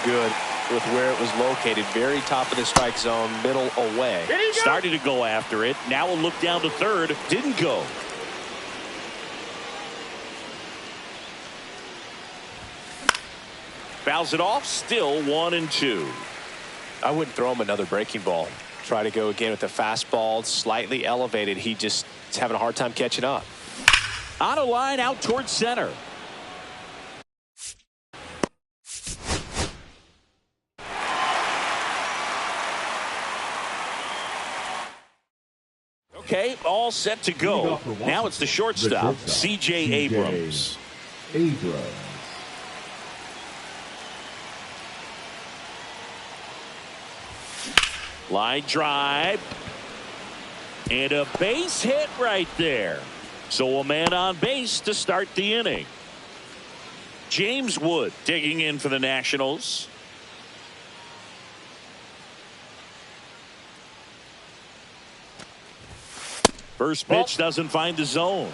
good with where it was located. Very top of the strike zone, middle away. Started to go after it. Now a look down to third. Didn't go. Fouls it off. Still 1-2. I wouldn't throw him another breaking ball. Try to go again with the fastball, slightly elevated. He just is having a hard time catching up. On a line out towards center. Okay, all set to go. Now it's the shortstop, C.J. Abrams. Line drive. And a base hit right there. So a man on base to start the inning. James Wood digging in for the Nationals. First pitch doesn't find the zone.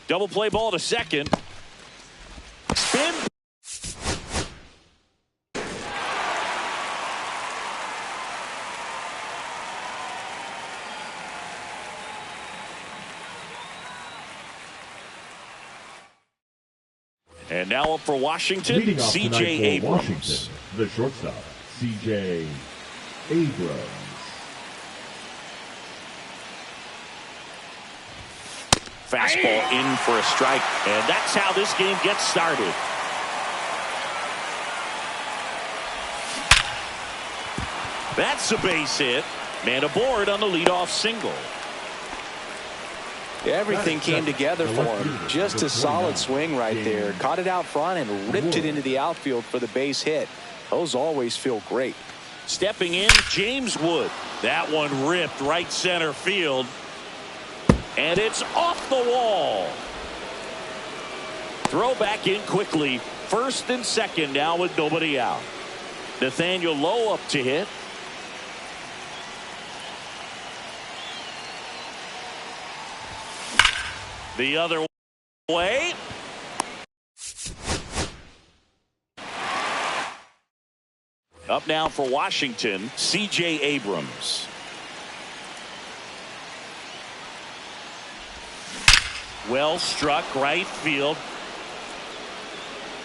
Double play ball to second. Spin. And now up for Washington, C.J. Abrams. The shortstop, C.J. Abrams. Fastball in for a strike, and that's how this game gets started. That's a base hit. Man aboard on the leadoff single. Everything came together for him. Just a solid swing right there. Caught it out front and ripped it into the outfield for the base hit. Those always feel great. Stepping in, James Wood. That one ripped right center field. And it's off the wall. Throw back in quickly. First and second now with nobody out. Nathaniel Lowe up to hit. The other way. Up now for Washington, C.J. Abrams. Well struck right field.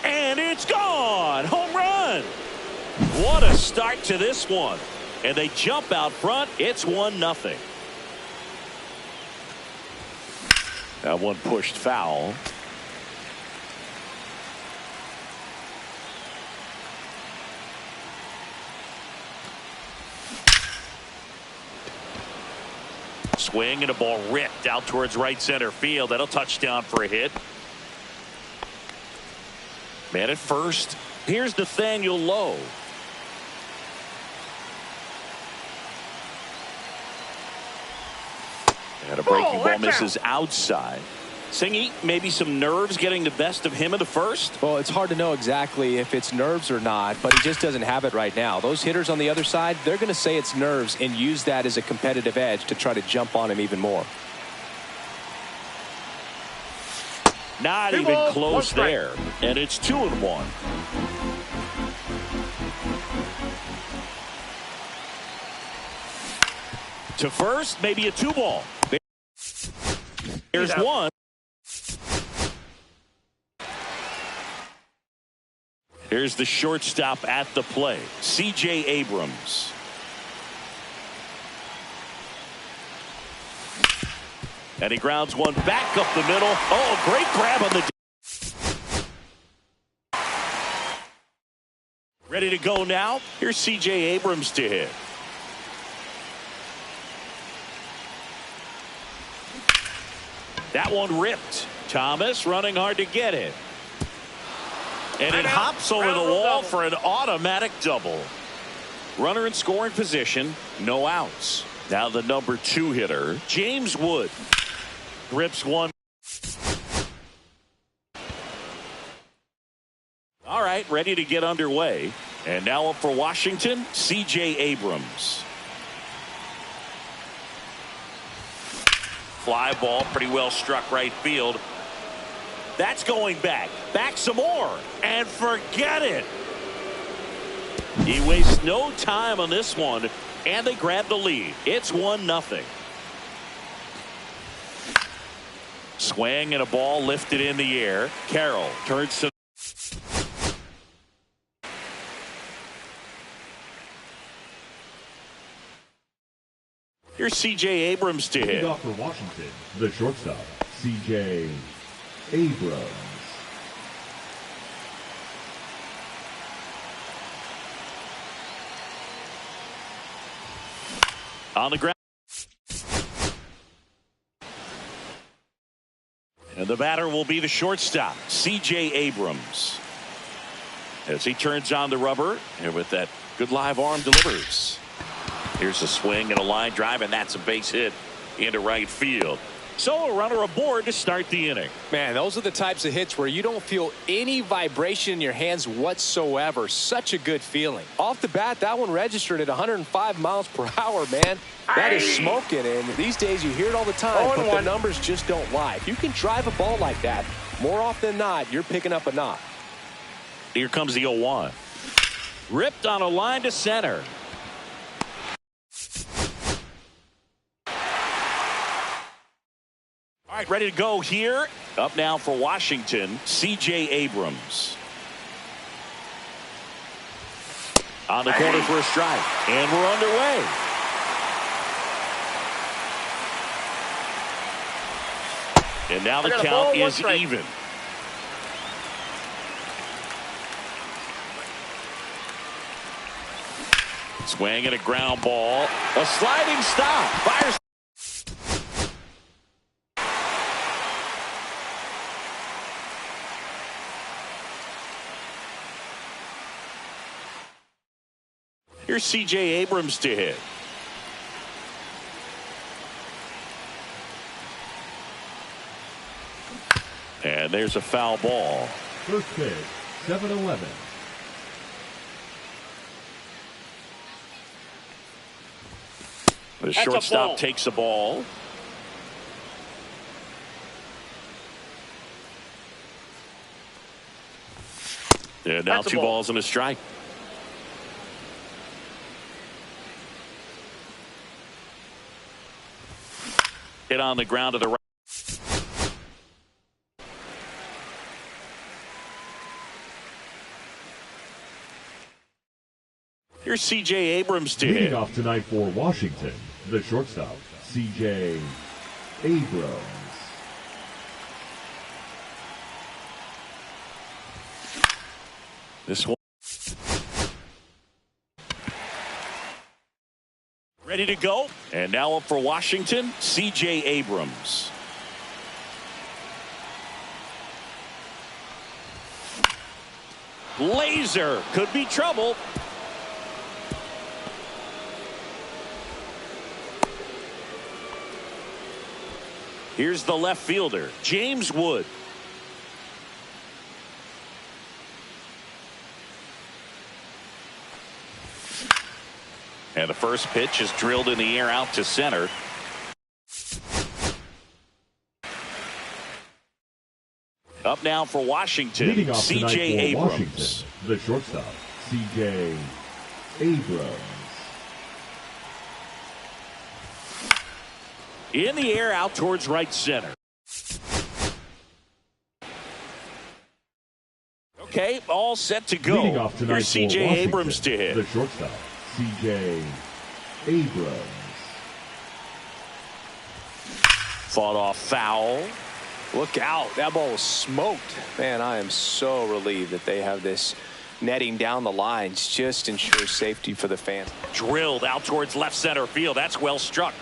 And it's gone. Home run. What a start to this one. And they jump out front. It's 1-0. That one pushed foul. Swing and a ball ripped out towards right center field. That'll touchdown for a hit. Man at first. Here's Nathaniel Lowe. And a breaking ball misses outside. Singy, maybe some nerves getting the best of him in the first? Well, it's hard to know exactly if it's nerves or not, but he just doesn't have it right now. Those hitters on the other side, they're going to say it's nerves and use that as a competitive edge to try to jump on him even more. Not even close there. And it's 2-1. To first, maybe a 2-ball. There's one. Here's the shortstop at the play, C.J. Abrams. And he grounds one back up the middle. Oh, great grab on the. Ready to go now. Here's C.J. Abrams to hit. That one ripped. Thomas running hard to get it. And it hops over the wall for an automatic double. Runner in scoring position, no outs. Now the number 2 hitter, James Wood. Rips one. All right, ready to get underway. And now up for Washington, C.J. Abrams. fly ball, pretty well struck right field. That's going back some more, and forget it. He wastes no time on this one, and they grab the lead. It's 1-0. Swing and a ball lifted in the air. Carroll turns to. Here's C.J. Abrams to hit. Off for Washington, the shortstop, C.J. Abrams. On the ground. And the batter will be the shortstop, C.J. Abrams. As he turns on the rubber, and with that good live arm delivers. Here's a swing and a line drive, and that's a base hit into right field. So a runner aboard to start the inning. Man, those are the types of hits where you don't feel any vibration in your hands whatsoever. Such a good feeling. Off the bat, that one registered at 105 miles per hour, man. That is smoking, and these days you hear it all the time, but the numbers just don't lie. If you can drive a ball like that, more often than not, you're picking up a knock. Here comes the 0-1. Ripped on a line to center. All right, ready to go here. Up now for Washington, C.J. Abrams. On the corner for a strike. And we're underway. And now the count is even. Swing and a ground ball. A sliding stop. Fires. Here's C.J. Abrams to hit. And there's a foul ball. First pitch, 7-11. The shortstop takes the ball. And now two balls and a strike. Hit on the ground to the right. Here's C.J. Abrams to hit. Leading off tonight for Washington, the shortstop, C.J. Abrams. This one. Ready to go. And now up for Washington, C.J. Abrams. Laser could be trouble. Here's the left fielder, James Wood. And the first pitch is drilled in the air out to center. Up now for Washington, C.J. Abrams. The shortstop, C.J. Abrams. In the air out towards right center. Okay, all set to go. Here's C.J. Abrams to hit. The shortstop, C.J. Abrams. Fought off foul. Look out. That ball was smoked. Man, I am so relieved that they have this netting down the lines. Just ensures safety for the fans. Drilled out towards left center field. That's well struck.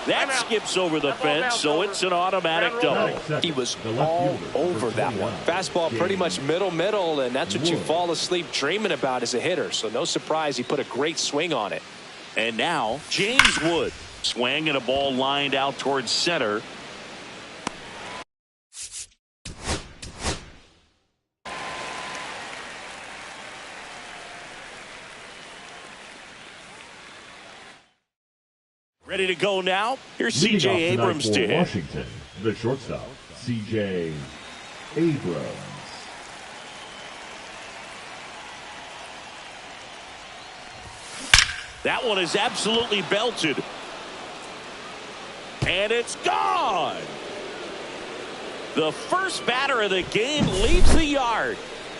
That skips over the fence, so it's an automatic double. He was all over that one. Fastball pretty much middle, and that's what you fall asleep dreaming about as a hitter. So no surprise he put a great swing on it. And now James Wood. Swing and a ball lined out towards center. Ready to go now. Here's Leading off C.J. tonight Abrams for to hit. Washington, the shortstop, C.J. Abrams. That one is absolutely belted. And it's gone. The first batter of the game leaves the yard.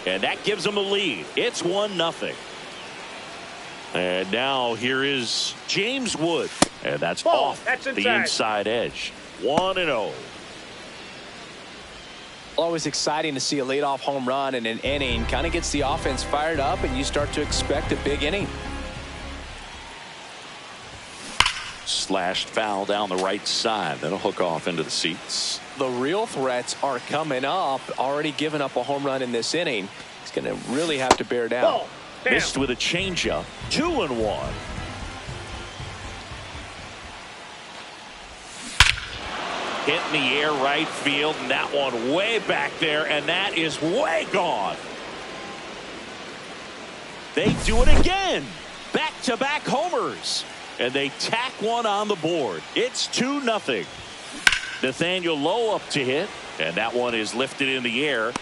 And that gives them a lead. It's 1-0. And now here is James Wood. And that's off the inside edge. 1-0. Always exciting to see a leadoff home run in an inning. Kind of gets the offense fired up, and you start to expect a big inning. Slashed foul down the right side. That'll hook off into the seats. The real threats are coming up. Already given up a home run in this inning. He's going to really have to bear down. Missed with a changeup. 2-1. Hit in the air right field, and that one way back there, and that is way gone. They do it again. Back-to-back homers. And they tack one on the board. It's 2-0. Nathaniel Lowe up to hit, and that one is lifted in the air.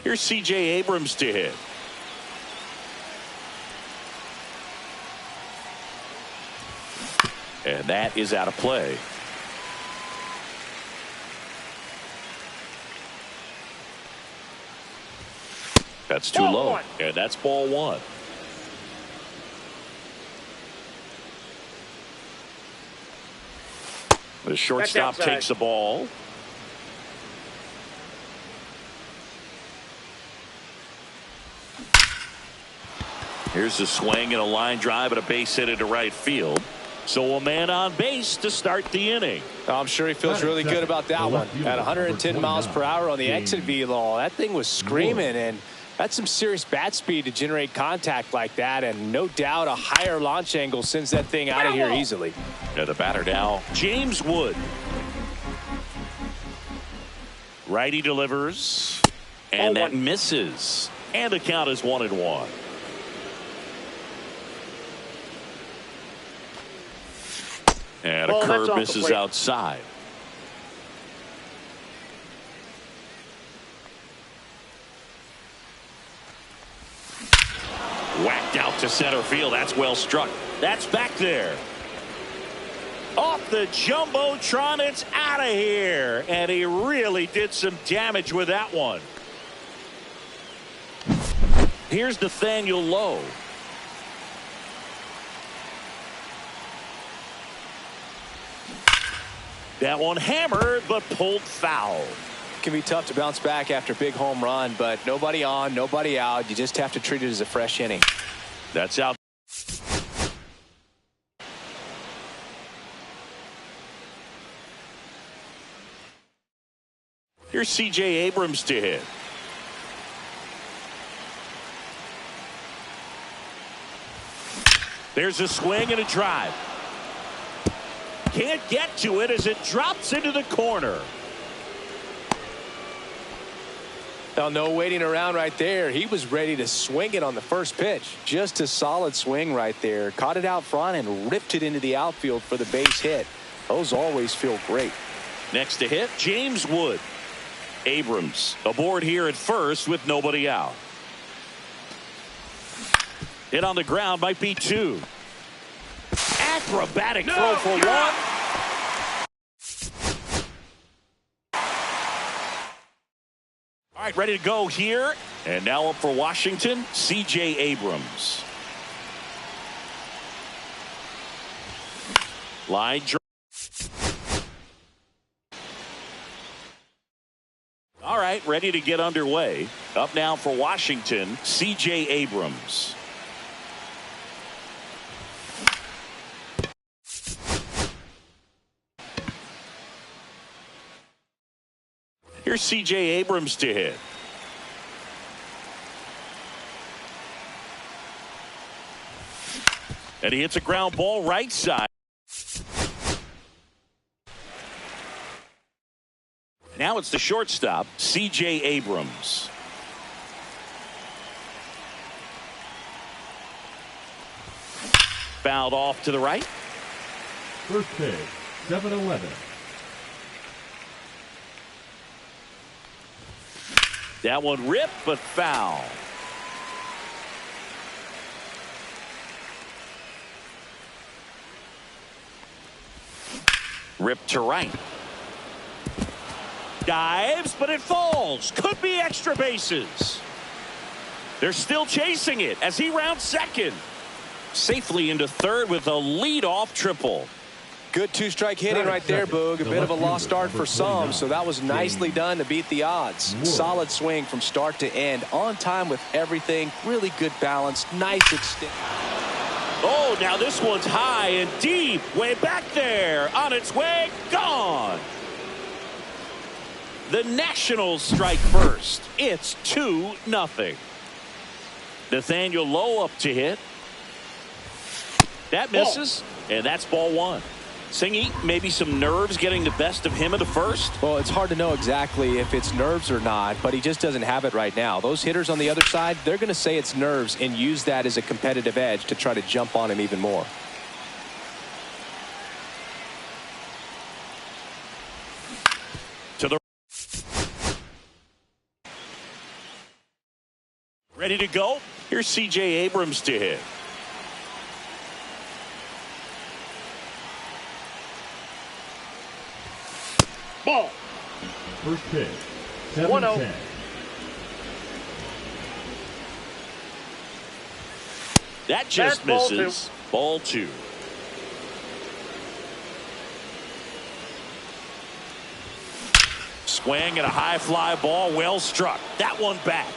Here's C.J. Abrams to hit. And that is out of play. That's too low. And that's ball one. The shortstop takes the ball. Here's the swing and a line drive and a base hit into right field. So a man on base to start the inning. I'm sure he feels really good about that one. At 110 miles per hour on the exit velo, that thing was screaming, and that's some serious bat speed to generate contact like that, and no doubt a higher launch angle sends that thing out of here easily. And the batter now, James Wood. Righty delivers, and that misses. And the count is 1-1. And a curve misses outside. Whacked out to center field. That's well struck. That's back there. Off the Jumbotron. It's out of here. And he really did some damage with that one. Here's Nathaniel Lowe. That one hammered, but pulled foul. It can be tough to bounce back after a big home run, but nobody on, nobody out. You just have to treat it as a fresh inning. That's out. Here's C.J. Abrams to hit. There's a swing and a drive. Can't get to it as it drops into the corner. Now, no waiting around right there. He was ready to swing it on the first pitch. Just a solid swing right there. Caught it out front and ripped it into the outfield for the base hit. Those always feel great. Next to hit, James Wood. Abrams aboard here at first with nobody out. Hit on the ground, might be two. Acrobatic throw for one. All right, ready to go here. And now up for Washington, C.J. Abrams. Line drive. All right, ready to get underway. Up now for Washington, C.J. Abrams. Here's C.J. Abrams to hit. And he hits a ground ball right side. Now Now it's the shortstop, C.J. Abrams. Fouled off to the right. First pitch, 7-11. That one ripped, but foul. Ripped to right. Dives, but it falls. Could be extra bases. They're still chasing it as he rounds second. Safely into third with a leadoff triple. Good two-strike hitting right there, Boog. A bit of a lost start for some, so that was nicely done to beat the odds. Solid swing from start to end. On time with everything. Really good balance. Nice extent. Oh, now this one's high and deep. Way back there. On its way. Gone. The Nationals strike first. It's 2-0. Nathaniel Lowe up to hit. That misses, and that's ball one. Singy, maybe some nerves getting the best of him in the first? Well, it's hard to know exactly if it's nerves or not, but he just doesn't have it right now. Those hitters on the other side, they're going to say it's nerves and use that as a competitive edge to try to jump on him even more. To the ready to go. Here's C.J. Abrams to hit. Ball. First pitch, 7-10. That just That's misses. Ball two. Swing and a high fly ball, well struck. That one back.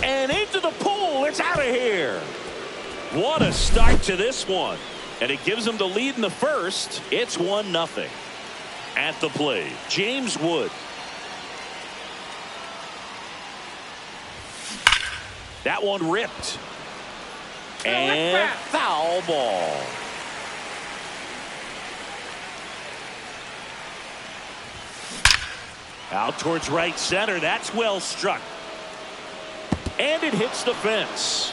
And into the pool. It's out of here. What a start to this one. And it gives them the lead in the first. It's 1-0. At the plate, James Wood. That one ripped. And foul ball. Out towards right center. That's well struck. And it hits the fence.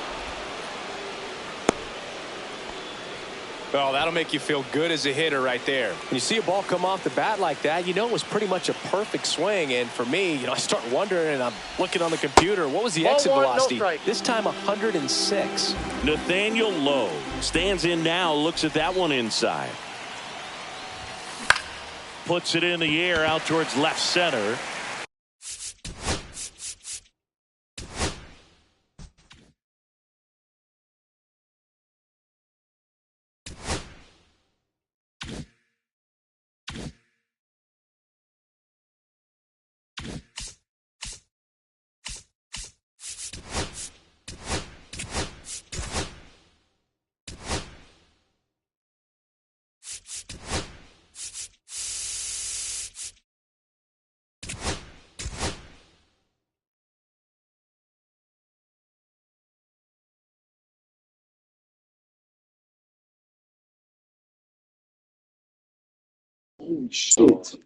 Well, that'll make you feel good as a hitter right there. When you see a ball come off the bat like that, you know it was pretty much a perfect swing. And for me, I start wondering, and I'm looking on the computer, what was the exit velocity? This time 106. Nathaniel Lowe stands in now, looks at that one inside. Puts it in the air out towards left center. Holy shit.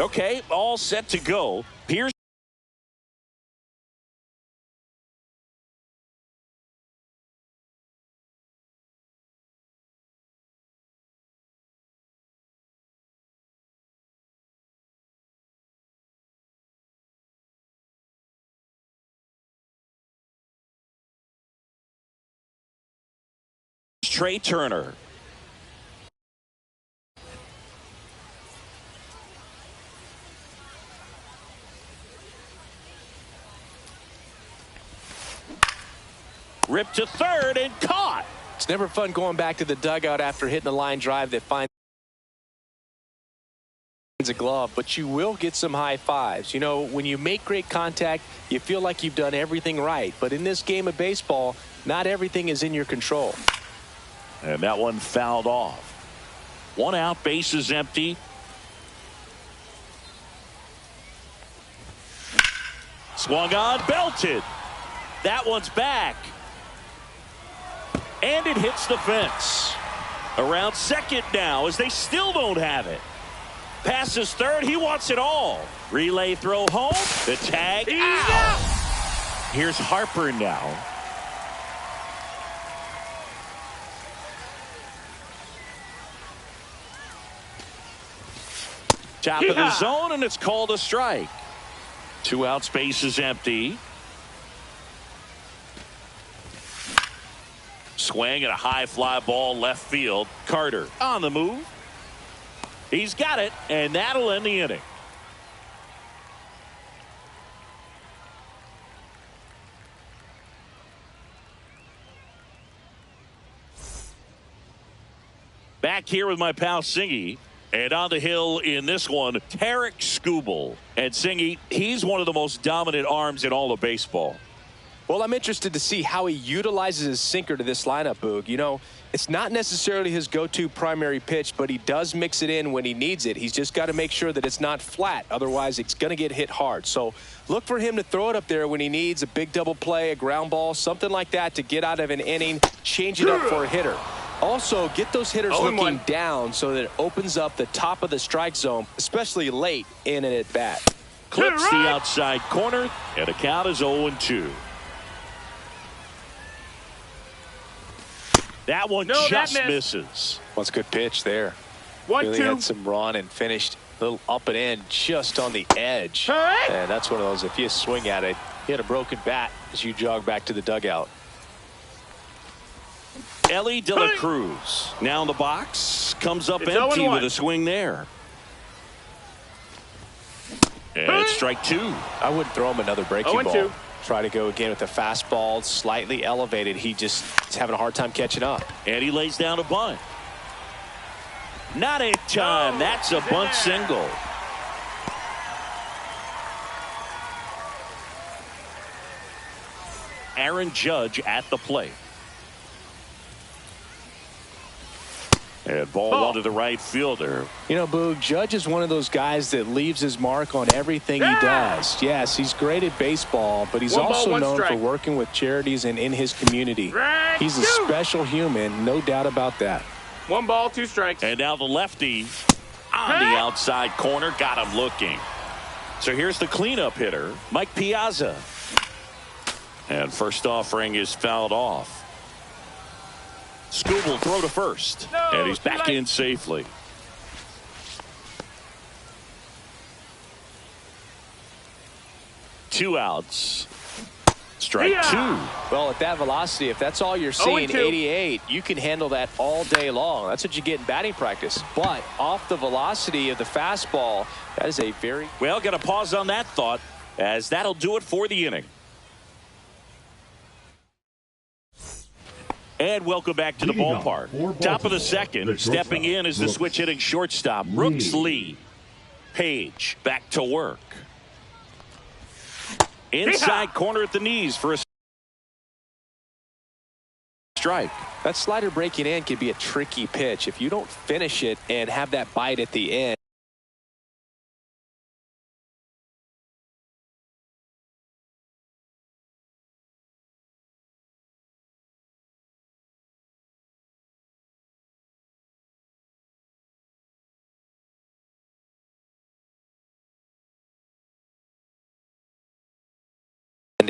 Okay, all set to go. Here's Trey Turner. Ripped to third and caught. It's never fun going back to the dugout after hitting a line drive that finds a glove, but you will get some high fives. You know, when you make great contact, you feel like you've done everything right. But in this game of baseball, not everything is in your control. And that one fouled off. 1 out, bases empty. Swung on, belted. That one's back. And it hits the fence. Around second now as they still don't have it. Passes third. He wants it all. Relay throw home. The tag out. Here's Harper now. Top of the zone, and it's called a strike. 2 outs, bases empty. Swing and a high fly ball left field. Carter on the move. He's got it, and that'll end the inning. Back here with my pal Singy. And on the hill in this one, Tarik Skubal. And Singy, he's one of the most dominant arms in all of baseball. Well, I'm interested to see how he utilizes his sinker to this lineup, Boog. You know, it's not necessarily his go-to primary pitch, but he does mix it in when he needs it. He's just got to make sure that it's not flat. Otherwise, it's going to get hit hard. So look for him to throw it up there when he needs a big double play, a ground ball, something like that to get out of an inning, change it up for a hitter. Also, get those hitters looking down so that it opens up the top of the strike zone, especially late in an at-bat. Clips the outside corner, and the count is 0-2. That one just misses. What's a good pitch there. 1-2. Really had some run and finished a little up and in just on the edge. And that's one of those, if you swing at it, you hit a broken bat as you jog back to the dugout. Elly De La Cruz now in the box, comes up empty with a swing there. And it's strike two. I wouldn't throw him another breaking ball. 0-2. Try to go again with the fastball, slightly elevated. He just is having a hard time catching up. And he lays down a bunt. Not in time. That's a bunt single. Aaron Judge at the plate. And ball one to the right fielder. You know, Boog, Judge is one of those guys that leaves his mark on everything he does. Yes, he's great at baseball, but he's also known for working with charities and in his community. He's a special human, no doubt about that. 1 ball, 2 strikes. And now the lefty on the outside corner. Got him looking. So here's the cleanup hitter, Mike Piazza. And first offering is fouled off. Scoop will throw to first. And he's back in safely. Two outs. Strike two. Well, at that velocity, if that's all you're seeing, 88, you can handle that all day long. That's what you get in batting practice. But off the velocity of the fastball, that is a very... Well, got to pause on that thought, as that'll do it for the inning. And welcome back to the ballpark. Top of the second, stepping in is the switch hitting shortstop, Brooks Lee. Page back to work. Inside corner at the knees for a strike. That slider breaking in can be a tricky pitch. If you don't finish it and have that bite at the end.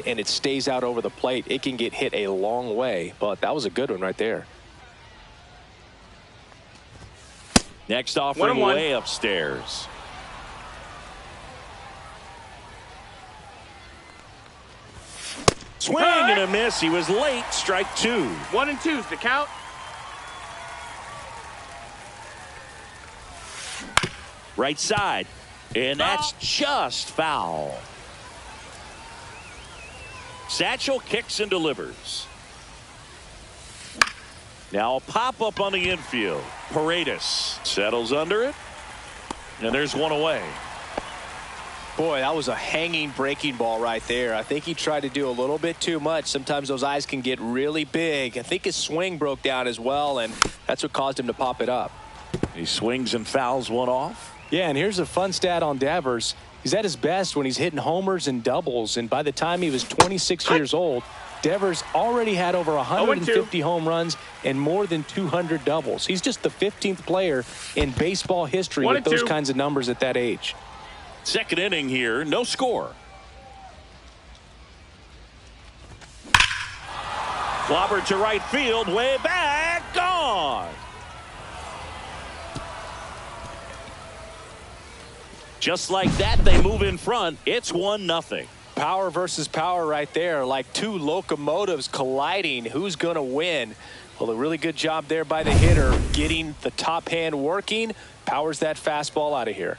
And it stays out over the plate, it can get hit a long way. But that was a good one right there. Next offering way upstairs. Swing and a miss. He was late. Strike two. 1 and 2's the count. Right side. And that's just foul. Satchel kicks and delivers. Now a pop-up on the infield. Paredes settles under it. And there's one away. Boy, that was a hanging breaking ball right there. I think he tried to do a little bit too much. Sometimes those eyes can get really big. I think his swing broke down as well, and that's what caused him to pop it up. He swings and fouls one off. Yeah, and here's a fun stat on Devers. He's at his best when he's hitting homers and doubles, and by the time he was 26 years old, Devers already had over 150 home runs and more than 200 doubles. He's just the 15th player in baseball history with those kinds of numbers at that age. Second inning here, no score. Clobbered to right field, way back, gone. Just like that, they move in front. It's 1-0. Power versus power right there, like two locomotives colliding. Who's going to win? Well, a really good job there by the hitter, getting the top hand working. Powers that fastball out of here.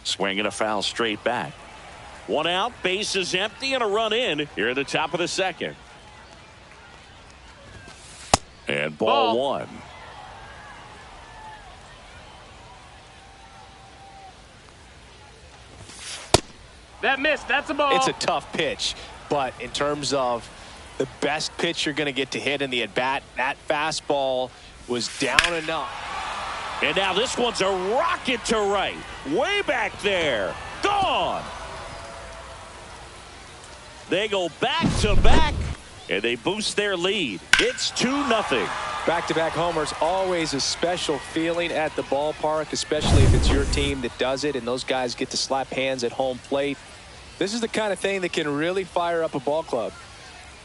Swing and a foul straight back. One out, base is empty, and a run in here at the top of the second. And ball one. That missed. That's a ball. It's a tough pitch, but in terms of the best pitch you're going to get to hit in the at-bat, that fastball was down enough. And now this one's a rocket to right. Way back there. Gone. They go back to back, and they boost their lead. It's 2-0. Back-to-back homers, always a special feeling at the ballpark, especially if it's your team that does it and those guys get to slap hands at home plate. This is the kind of thing that can really fire up a ball club.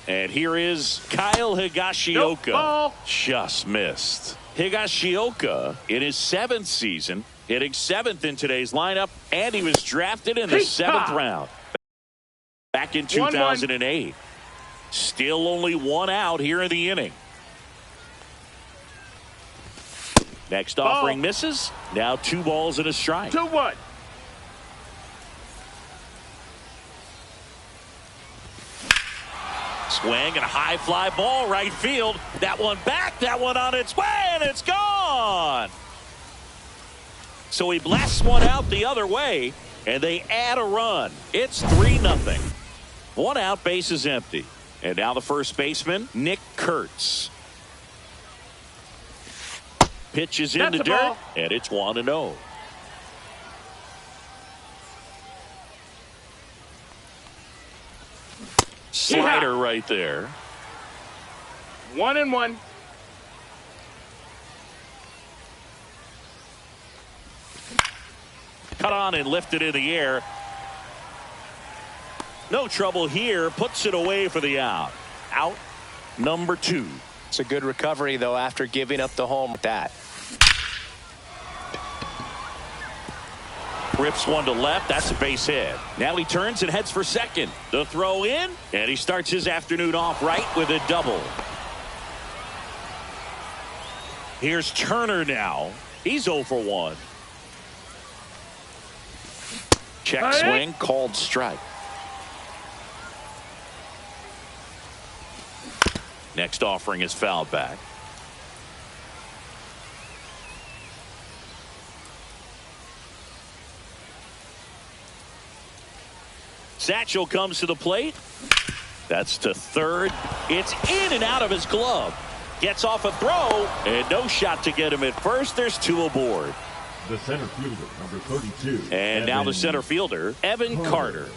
And here is Kyle Higashioka. Nope. Just missed. Higashioka in his 7th season, hitting 7th in today's lineup, and he was drafted in the 7th round back in 2008. Still only one out here in the inning. Next Ball. offering misses. Now 2 balls and a strike. 2-1. Swing and a high fly ball right field. That one back. That one on its way, and it's gone. So he blasts one out the other way, and they add a run. It's 3-0. 1 out, base is empty. And now the first baseman, Nick Kurtz. Pitch is in the dirt, ball. and it's 1-0. Slider right there. 1-1. Cut on and lifted in the air. No trouble here. Puts it away for the out. Out number 2. It's a good recovery, though, after giving up the home with that. Rips one to left. That's a base hit. Now he turns and heads for second. The throw in, and he starts his afternoon off right with a double. Here's Turner now. He's 0 for 1. Check swing, called strike. Next offering is fouled back. Satchel comes to the plate. That's to third. It's in and out of his glove. Gets off a throw, and no shot to get him at first. There's 2 aboard. The center fielder, number 32. And now the center fielder, Evan Carter.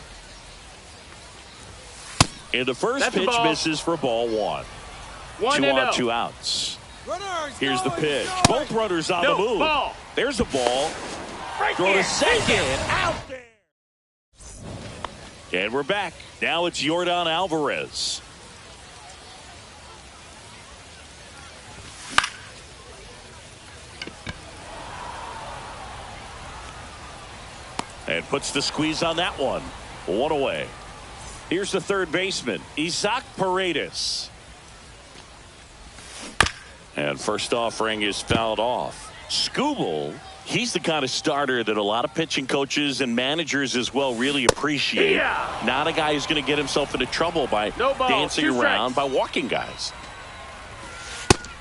And the first pitch misses for ball 1. 2 on, 2 outs. Here's the pitch. Both runners on the move. Ball. There's the ball. Throw to second. Out there. And we're back. Now it's Yordan Alvarez. And puts the squeeze on that one. 1 away. Here's the third baseman, Isaac Paredes. And first offering is fouled off. Skubal, he's the kind of starter that a lot of pitching coaches and managers as well really appreciate. Yeah. Not a guy who's going to get himself into trouble by dancing around, by walking guys.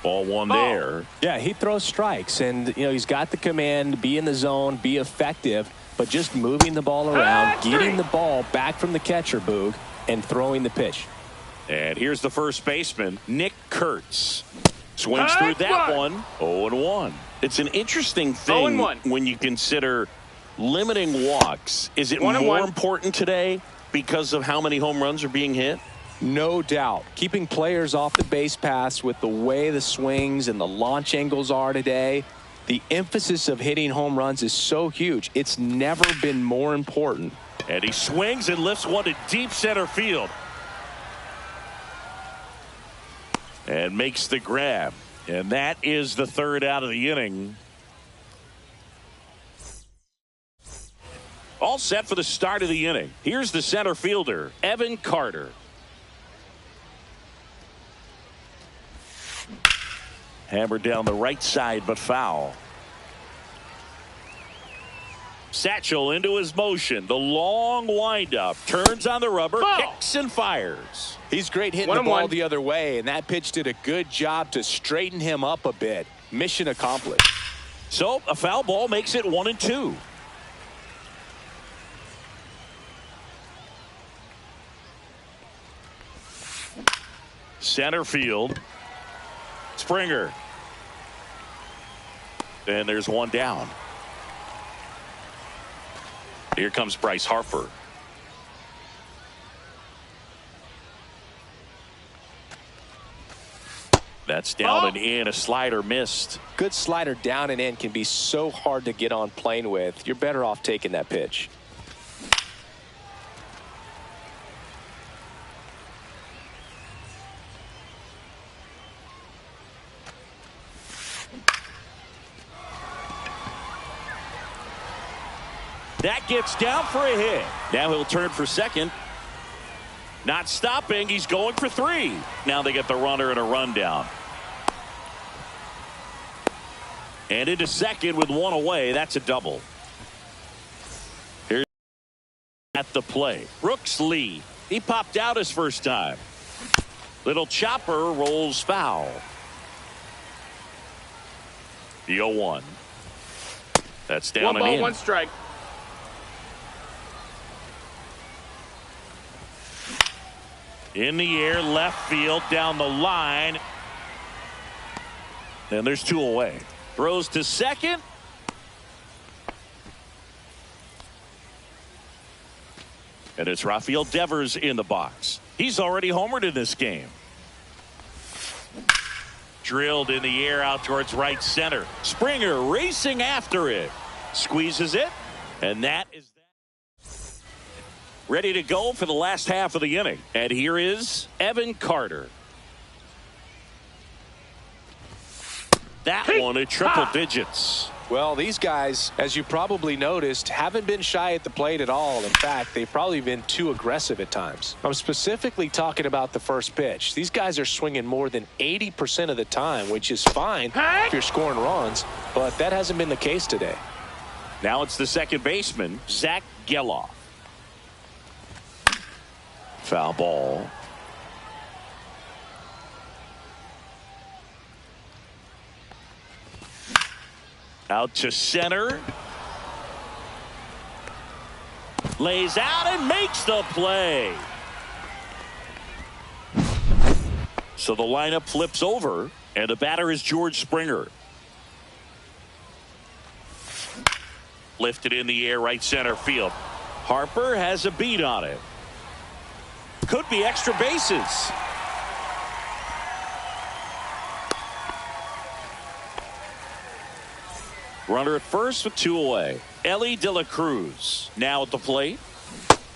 Ball 1 there. Yeah, he throws strikes, and he's got the command, be in the zone, be effective, but just moving the ball around, getting the ball back from the catcher, Boog, and throwing the pitch. And here's the first baseman, Nick Kurtz. Swings through that one. 0-1. It's an interesting thing when you consider limiting walks. Is it more important today because of how many home runs are being hit? No doubt. Keeping players off the base paths with the way the swings and the launch angles are today, the emphasis of hitting home runs is so huge. It's never been more important. And he swings and lifts one to deep center field. And makes the grab. And that is the third out of the inning. All set for the start of the inning. Here's the center fielder, Evan Carter. Hammered down the right side, but foul. Satchel into his motion. The long windup. Turns on the rubber. Kicks and fires. He's great hitting the ball the other way, and that pitch did a good job to straighten him up a bit. Mission accomplished. So a foul ball makes it 1-2. Center field. Springer. And there's one down. Here comes Bryce Harper. That's down and in. A slider missed. Good slider down and in can be so hard to get on plane with. You're better off taking that pitch. That gets down for a hit. Now he'll turn for second. Not stopping. He's going for 3. Now they get the runner and a rundown. And into second with one away. That's a double. Here's at the play. Brooks Lee. He popped out his first time. Little chopper rolls foul. The 0-1. That's down One and ball, in. one strike. In the air, left field, down the line. And there's 2 away. Throws to second. And it's Rafael Devers in the box. He's already homered in this game. Drilled in the air out towards right center. Springer racing after it. Squeezes it. And that is that. Ready to go for the last half of the inning. And here is Evan Carter. That one at triple digits. Well, these guys, as you probably noticed, haven't been shy at the plate at all. In fact, they've probably been too aggressive at times. I'm specifically talking about the first pitch. These guys are swinging more than 80% of the time, which is fine if you're scoring runs, but that hasn't been the case today. Now it's the second baseman, Zach Geloff. Foul ball. Out to center. Lays out and makes the play. So the lineup flips over, and the batter is George Springer. Lifted in the air, right center field. Harper has a beat on it. Could be extra bases. Runner at first with 2 away. Ellie De La Cruz now at the plate.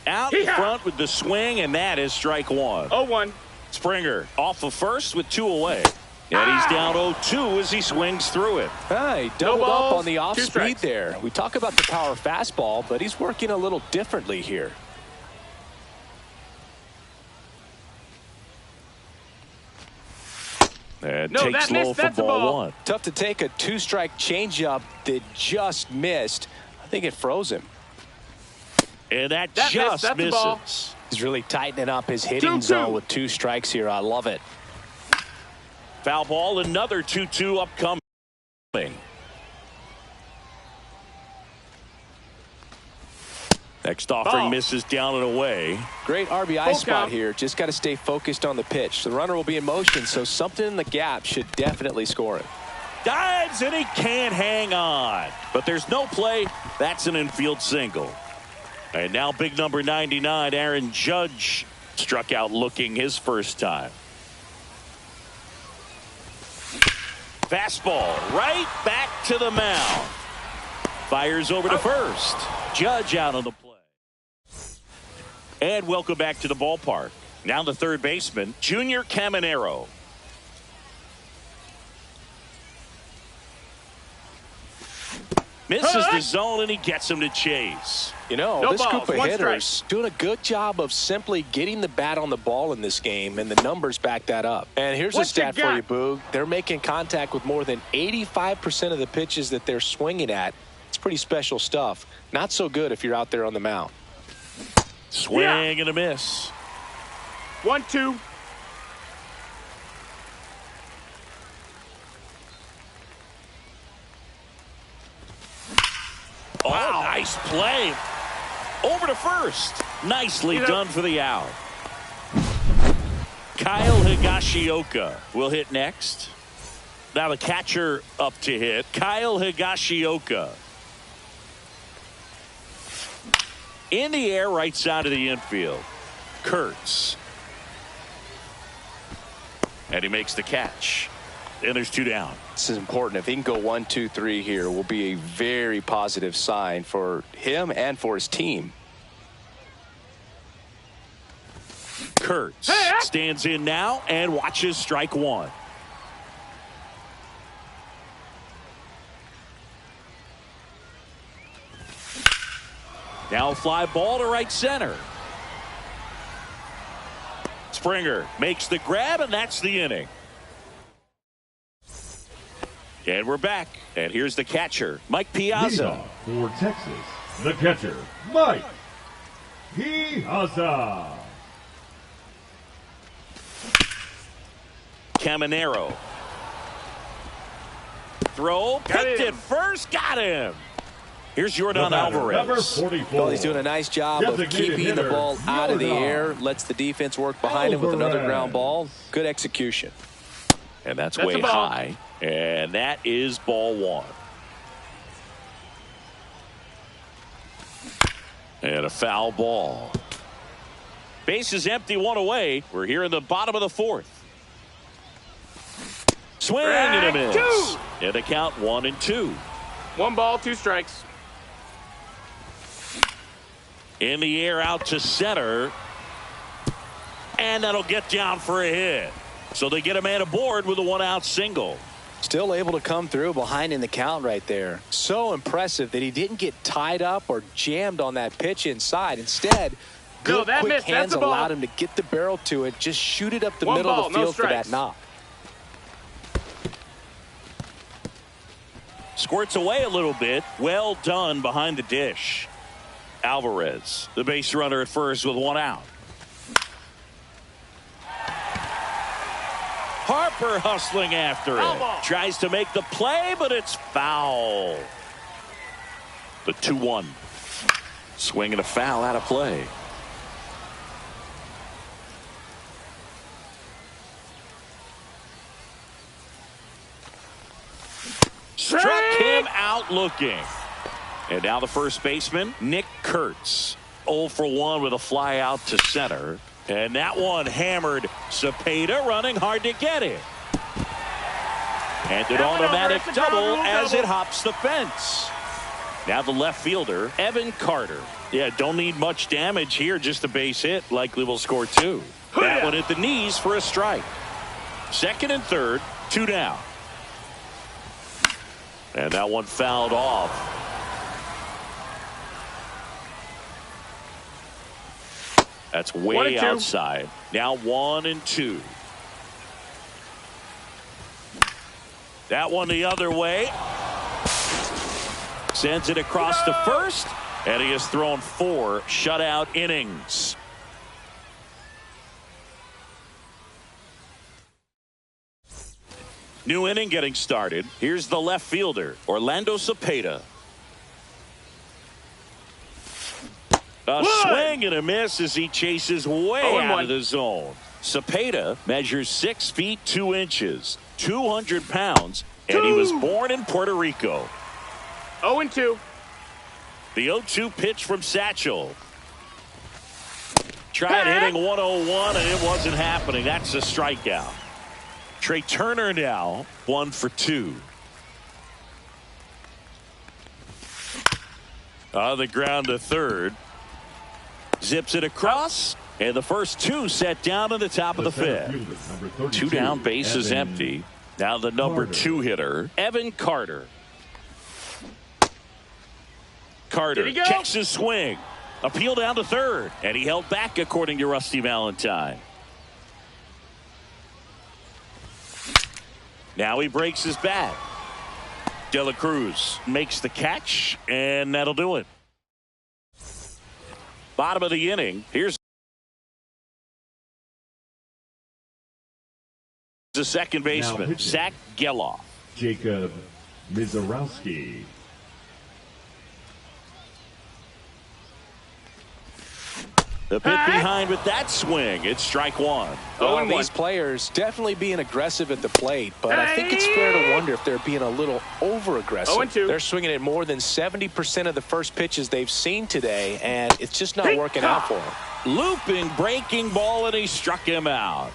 Out in front with the swing, and that is strike 1. 0-1. Springer off of first with 2 away. And he's down 0-2 as he swings through it. Hey, doubled up on the off 2 speed strikes. there. We talk about the power fastball, but he's working a little differently here. And No, takes that low missed. for That's a ball ball. 1. Tough to take a 2-strike changeup that just missed. I think it froze him. And that That just missed. That's a ball. misses. He's really tightening up his hitting 2-2. zone with 2 strikes here. I love it. Foul ball, another 2-2 upcoming. Next offering Ball. misses down and away. Great RBI Full spot count. here. Just got to stay focused on the pitch. The runner will be in motion, so something in the gap should definitely score it. Dives and he can't hang on. But there's no play. That's an infield single. And now big number 99, Aaron Judge, struck out looking his first time. Fastball right back to the mound. Fires over to first. Judge out on the play. And welcome back to the ballpark. Now the third baseman, Junior Caminero. Misses the zone and he gets him to chase. You know, No this balls, group of 1 hitters doing a good job of simply getting the bat on the ball in this game, and the numbers back that up. And here's a What you stat for got? you, Boog. They're making contact with more than 85% of the pitches that they're swinging at. It's pretty special stuff. Not so good if you're out there on the mound. Swing Yeah. and a miss. 1-2. Oh, nice play. Over to first. Nicely You know- done for the out. Kyle Higashioka will hit next. Now the catcher up to hit. Kyle Higashioka. In the air, right side of the infield. Kurtz. And he makes the catch. And there's 2 down. This is important. If he can go 1, 2, 3 here, will be a very positive sign for him and for his team. Kurtz stands in now and watches strike 1. Now a fly ball to right center. Springer makes the grab, and that's the inning. And we're back. And here's the catcher, Mike Piazza. For Texas, the catcher, Mike Piazza. Caminero. Throw, picked it first, got him. Here's Jordan Alvarez. Number 44. Well, he's doing a nice job of keeping the ball out of the air. Lets the defense work behind him with another ground ball. Good execution. And that's way high. And that is ball one. And a foul ball. Base is empty, one away. We're here in the bottom of the fourth. Swing and a miss. And a count 1-2. 1 ball, 2 strikes. In the air out to center. And that'll get down for a hit. So they get a man aboard with a 1-out single. Still able to come through behind in the count right there. So impressive that he didn't get tied up or jammed on that pitch inside. Instead, good quick hands allowed him to get the barrel to it. Just shoot it up the middle of the field for that knock. Squirts away a little bit. Well done behind the dish. Alvarez, the base runner at first with 1 out. Harper hustling after it. Tries to make the play, but it's foul. The 2-1. Swing and a foul out of play. Struck him out looking. And now the first baseman, Nick Kurtz. 0 for 1 with a fly out to center. And that one hammered. Cepeda running hard to get it. And an automatic double as it hops the fence. Now the left fielder, Evan Carter. Yeah, don't need much damage here. Just a base hit. Likely will score 2. That one at the knees for a strike. Second and third, 2 down. And that one fouled off. That's way outside. Now 1-2. That one the other way. Sends it across to first. And he has thrown 4 shutout innings. New inning getting started. Here's the left fielder, Orlando Cepeda. A swing and a miss as he chases way out of the zone. Cepeda measures 6 feet 2 inches, 200 pounds, and he was born in Puerto Rico. 0-2. The 0-2 pitch from Satchel. Tried hitting 101 and it wasn't happening. That's a strikeout. Trey Turner now 1 for 2. On the ground to third. Zips it across, and the first 2 set down in the top of the 5th. 2 down, base is empty. Now the number 2 hitter, Evan Carter. Carter checks his swing. Appeal down to third, and he held back according to Rusty Valentine. Now he breaks his bat. De La Cruz makes the catch, and that'll do it. Bottom of the inning. Here's the second baseman, Zach Geloff. Jacob Mizorowski. The pit behind with that swing. It's strike 1. Well, these players definitely being aggressive at the plate, but I think it's fair to wonder if they're being a little over-aggressive. They're swinging at more than 70% of the first pitches they've seen today, and it's just not working out for them. Looping, breaking ball, and he struck him out.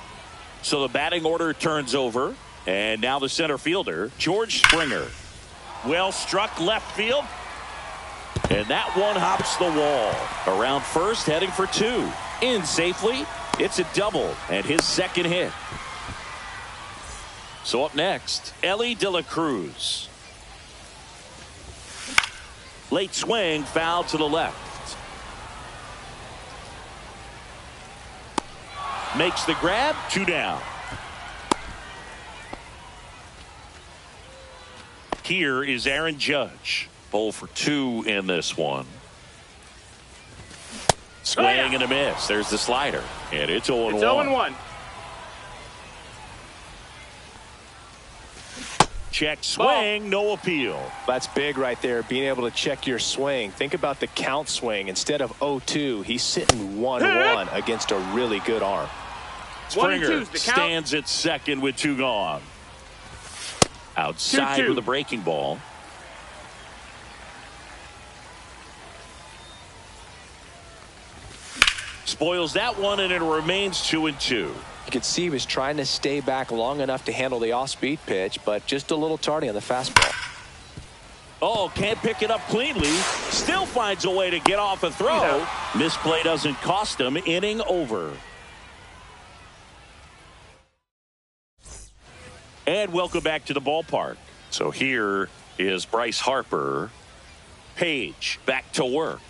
So the batting order turns over, and now the center fielder, George Springer. Well struck left field. And that one hops the wall. Around first, heading for 2. In safely. It's a double and his second hit. So up next, Elly De La Cruz. Late swing, foul to the left. Makes the grab, 2 down. Here is Aaron Judge. 0 for 2 in this one. Swing and a miss. There's the slider. And it's 0-1. It's 0-1. Check swing, no appeal. That's big right there, being able to check your swing. Think about the count swing. Instead of 0-2, he's sitting 1-1 against a really good arm. Springer stands at second with 2 gone. Outside 2-2. with a breaking ball. Spoils that one, and it remains 2-2. You could see he was trying to stay back long enough to handle the off-speed pitch, but just a little tardy on the fastball. Oh, can't pick it up cleanly. Still finds a way to get off a throw. Misplay doesn't cost him. Inning over. And welcome back to the ballpark. So here is Bryce Harper. Page back to work.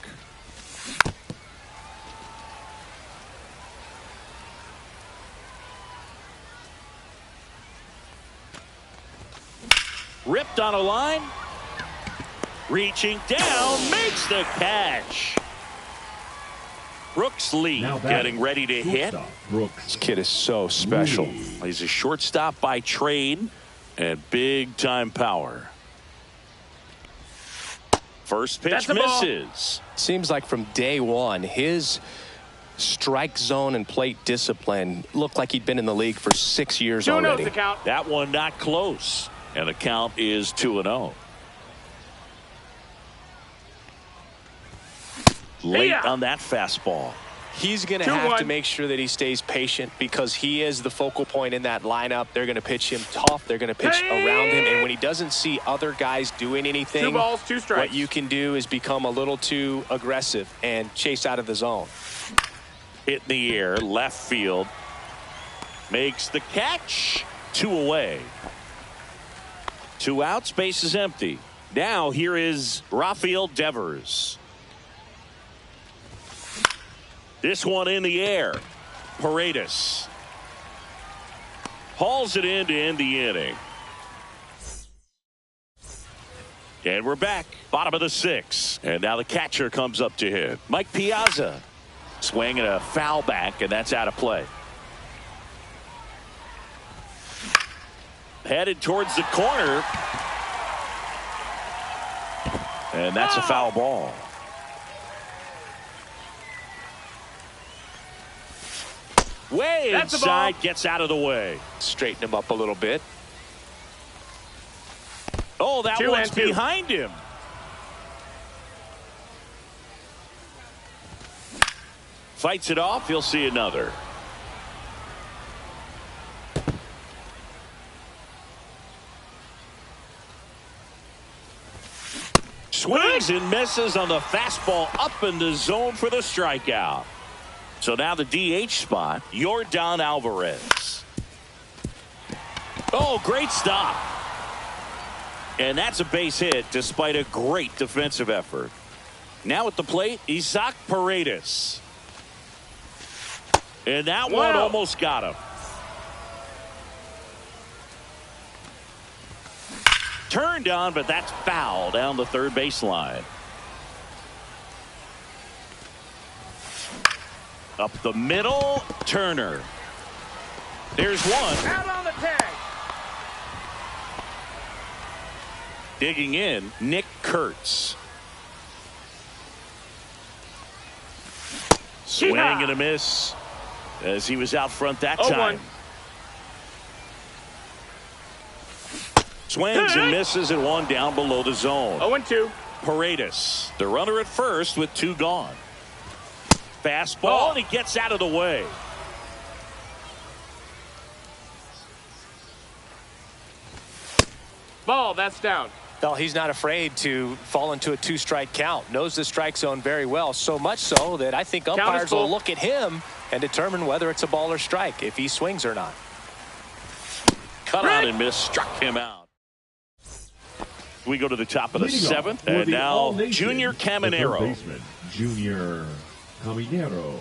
Ripped on a line. Reaching down. Makes the catch. Brooks Lee getting ready to hit. This kid is so special. He's a shortstop by trade and big time power. First pitch misses. Seems like from day one, his strike zone and plate discipline looked like he'd been in the league for 6 years already. That one not close. And the count is 2-0. Late on that fastball. He's going to have to make sure that he stays patient because he is the focal point in that lineup. They're going to pitch him tough. They're going to pitch around him. And when he doesn't see other guys doing anything, 2 balls, 2 strikes. What you can do is become a little too aggressive and chase out of the zone. Hit in the air, left field. Makes the catch. 2 away. 2 outs, base is empty. Now here is Rafael Devers. This one in the air. Paredes hauls it in to end the inning. And we're back. Bottom of the 6th. And now the catcher comes up to hit. Mike Piazza. Swing and a foul back, and that's out of play. Headed towards the corner. And that's a foul ball. Way inside, gets out of the way. Straighten him up a little bit. Oh, that one's behind him. Fights it off. He'll see another. Swings and misses on the fastball up in the zone for the strikeout. So now the DH spot, Yordan Alvarez. Oh, great stop. And that's a base hit despite a great defensive effort. Now at the plate, Isaac Paredes. And that one almost got him. Turned on, but that's foul down the third baseline. Up the middle, Turner. There's one. Out on the tag. Digging in, Nick Kurtz. Swing and a miss as he was out front that time. Swings and misses and one down below the zone. 0-2. Paredes, the runner at first with 2 gone. Fastball, and he gets out of the way. Ball, that's down. Well, he's not afraid to fall into a 2-strike count. Knows the strike zone very well, so much so that I think umpires will look at him and determine whether it's a ball or strike, if he swings or not. Cut on and miss, struck him out. We go to the top of the 7th, and now Junior Caminero. Junior Caminero.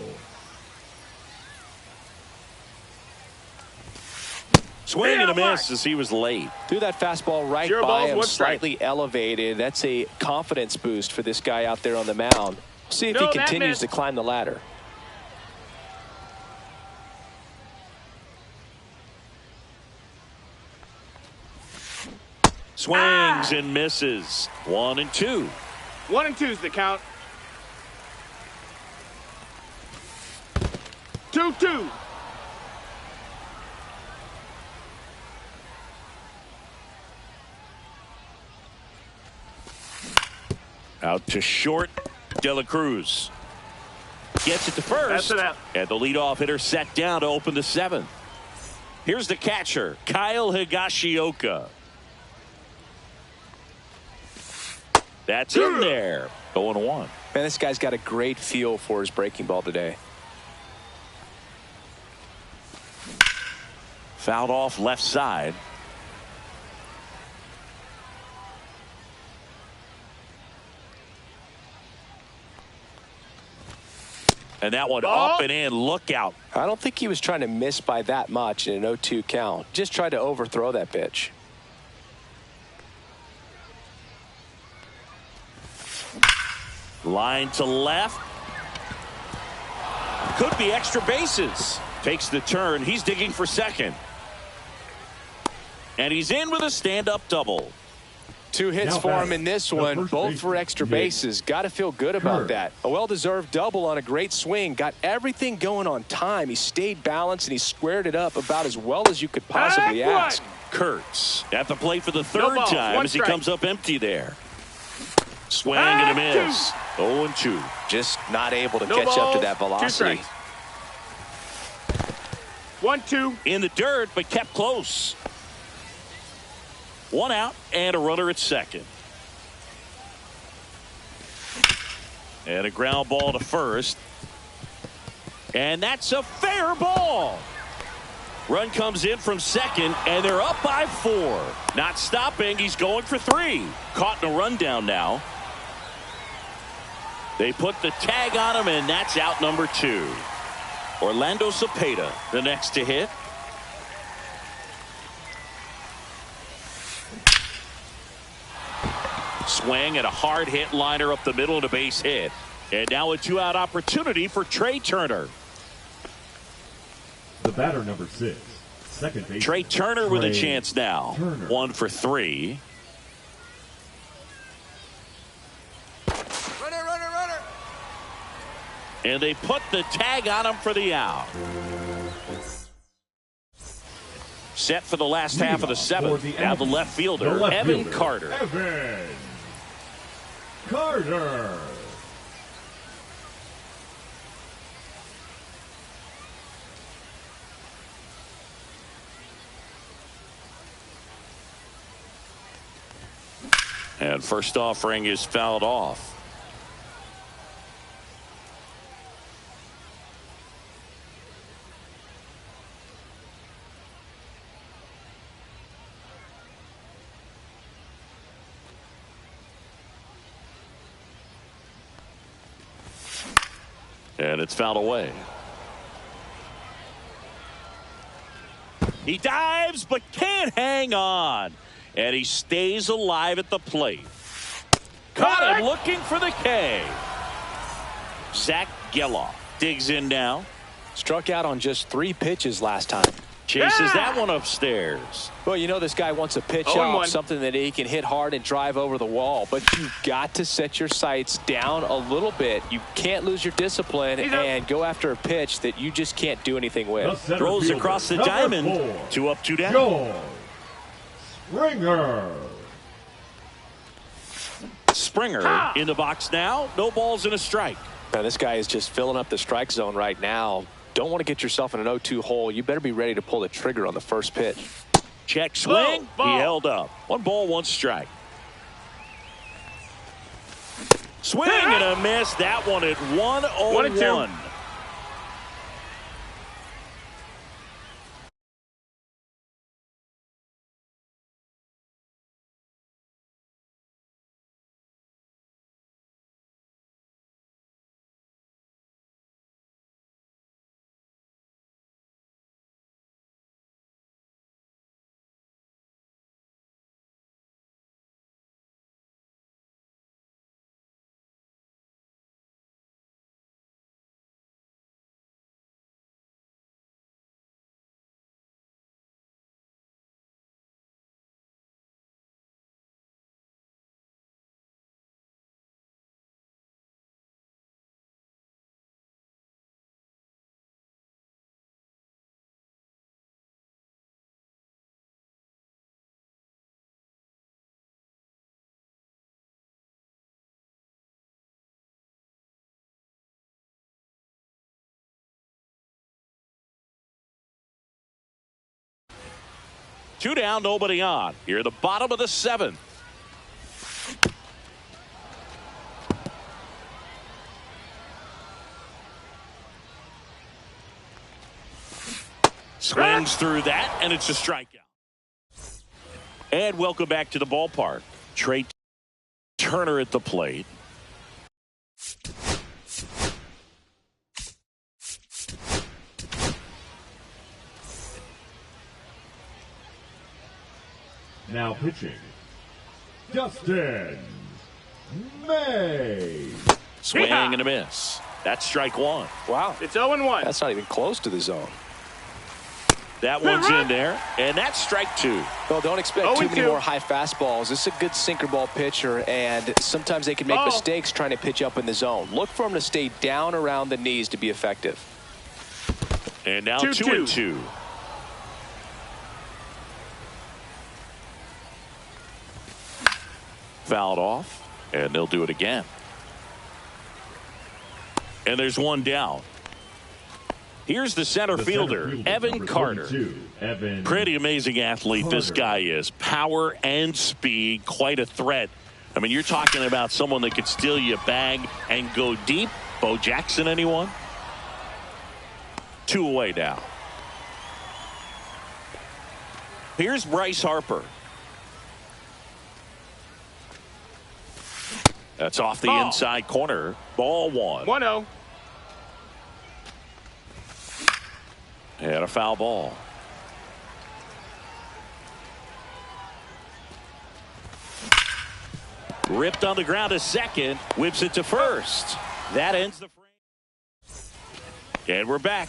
Swing and a miss as he was late. Threw that fastball right Zero by balls, him, one strike. slightly elevated. That's a confidence boost for this guy out there on the mound. See if No, he that continues missed. to climb the ladder. Swings and misses. 1-2. 1-2's the count. 2-2. Out to short. De La Cruz gets it to first. That's it out. And the leadoff hitter set down to open the 7th. Here's the catcher, Kyle Higashioka. That's in there. 0-1. Man, this guy's got a great feel for his breaking ball today. Fouled off left side. And that one Ball. up and in. Look out. I don't think he was trying to miss by that much in an 0-2 count. Just tried to overthrow that pitch. Line to left. Could be extra bases. Takes the turn. He's digging for second. And he's in with a stand-up double. 2 hits Now for him batting, in this the one, first both for baseman, extra Jake bases. Got to feel good about Kerr. that. A well-deserved double on a great swing. Got everything going on time. He stayed balanced and he squared it up about as well as you could possibly Back one. ask. Kurtz at the plate for the No third balls, time one as he strike. comes up empty there. Swing and a Back miss. 0-2. Just not able to No catch up balls, to that 2 velocity. strikes. 1-2. In the dirt, but kept close. 1 out and a runner at second. And a ground ball to first. And that's a fair ball. Run comes in from second, and they're up by 4. Not stopping. He's going for 3. Caught in a rundown now. They put the tag on him, and that's out number 2. Orlando Cepeda, the next to hit. Swing and a hard hit liner up the middle and a base hit. And now a 2-out opportunity for Trey Turner. The batter number 6, second base. Trey Turner with a Trey chance now. Turner. 1 for 3. Runner. And they put the tag on him for the out. Set for the last half of the For 7th. the Now the Yankees, left fielder, the left Evan fielder, Carter. Evan Carter. And first offering is fouled off. And it's fouled away. He dives but can't hang on. And he stays alive at the plate. Caught him looking for the K. Zach Geloff digs in now. Struck out on just 3 pitches last time. Chases that one upstairs. Well, you know this guy wants a pitch 0-1. off, something that he can hit hard and drive over the wall. But you've got to set your sights down a little bit. You can't lose your discipline He's up. and go after a pitch that you just can't do anything The with. center Throws fielder, across the number diamond. 4, 2 up, 2 down. George Springer. Springer in the box now. No balls and a strike. Now, this guy is just filling up the strike zone right now. Don't want to get yourself in an 0-2 hole. You better be ready to pull the trigger on the first pitch. Check swing. Ball. He held up. 1 ball, 1 strike. Swing and a miss. That one at 1-0-1. 1-2. Two down, nobody on. Here at the bottom of the seventh. Swings through that, and it's a strikeout. And welcome back to the ballpark. Trey Turner at the plate. Now pitching, Dustin May. Swing and a miss. That's strike one. Wow. It's 0-1. That's not even close to the zone. That one's in there, and that's strike two. Well, don't expect too many 0-2. more high fastballs. This is a good sinker ball pitcher, and sometimes they can make mistakes trying to pitch up in the zone. Look for him to stay down around the knees to be effective. And now 2-2. 2-2. Fouled off, and they'll do it again. And there's one down. Here's the center fielder, Evan Carter. Evan. Pretty amazing athlete this guy is. Power and speed, quite a threat. I mean, you're talking about someone that could steal you a bag and go deep. Bo Jackson, anyone? 2 away now. Here's Bryce Harper. That's off the inside corner. Ball one. 1-0. And a foul ball. Ripped on the ground to second. Whips it to first. That ends the frame. And we're back.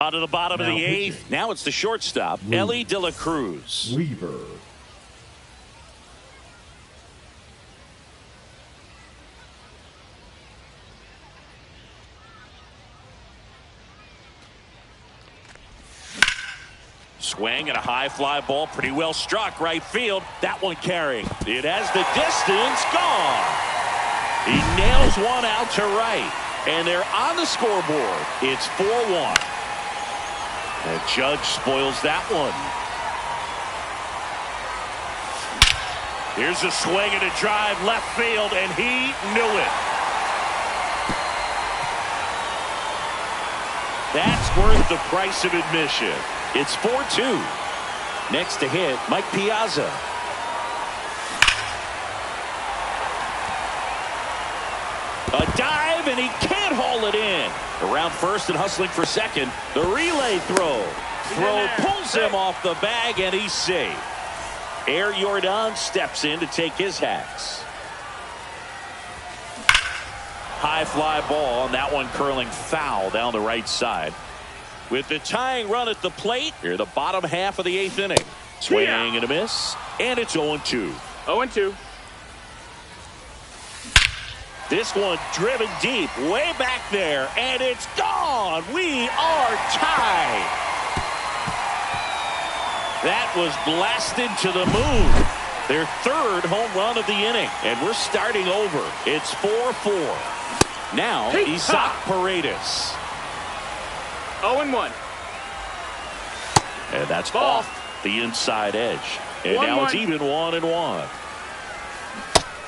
On to the bottom of the eighth. Now it's the shortstop, Elly De La Cruz. Weaver. Swing and a high fly ball, pretty well struck right field. That one carrying. It has the distance, gone. He nails one out to right, and they're on the scoreboard. It's 4-1. And Judge spoils that one. Here's a swing and a drive left field, and he knew it. That's worth the price of admission. It's 4-2. Next to hit, Mike Piazza. A dive, and he can't haul it in. Around first and hustling for second. The relay throw. Throw pulls him off the bag, and he's safe. Air Jordan steps in to take his hacks. High fly ball, and that one curling foul down the right side. With the tying run at the plate, here the bottom half of the eighth inning. Swing and a miss, and it's 0-2. 0-2. This one driven deep, way back there, and it's gone. We are tied. That was blasted to the moon. Their third home run of the inning, and we're starting over. It's 4-4. Now, Isaac Paredes. 0-1. And that's off the inside edge. And now it's even 1-1.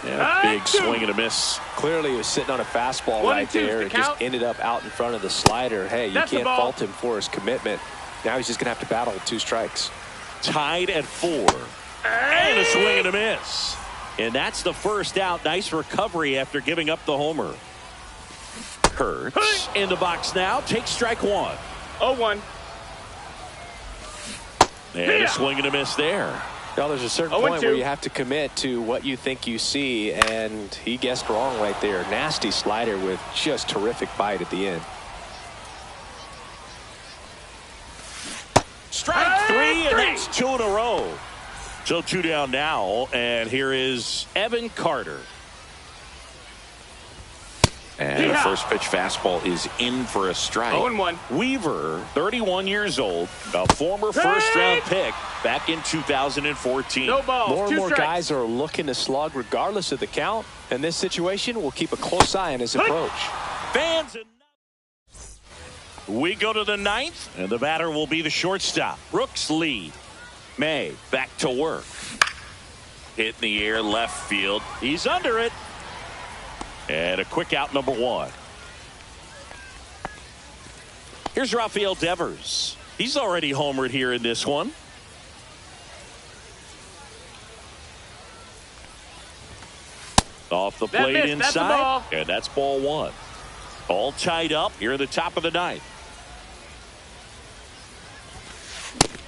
And a big swing and a miss. Clearly he was sitting on a fastball right there and just ended up out in front of the slider. Hey, you can't fault him for his commitment. Now he's just going to have to battle with 2 strikes. Tied at 4. And a swing and a miss. And that's the first out. Nice recovery after giving up the homer. Kurtz in the box now. Takes strike 1. 0-1. And a swing and a miss there. Well, there's a certain point where you have to commit to what you think you see, and he guessed wrong right there. Nasty slider with just terrific bite at the end. Strike 3, and that's 2 in a row. So 2 down now, and here is Evan Carter. And the first pitch fastball is in for a strike. 0-1. Weaver, 31 years old, a former first-round pick back in 2014. No balls. More and 2 more strikes. guys are looking to slug regardless of the count. In this situation, we'll keep a close eye on his approach. Fans and We go to the ninth, and the batter will be the shortstop, Brooks Lee. May back to work. Hit in the air left field. He's under it. And a quick out, number one. Here's Rafael Devers. He's already homered here in this one. Off the plate inside, and that's ball one. All tied up here at the top of the ninth.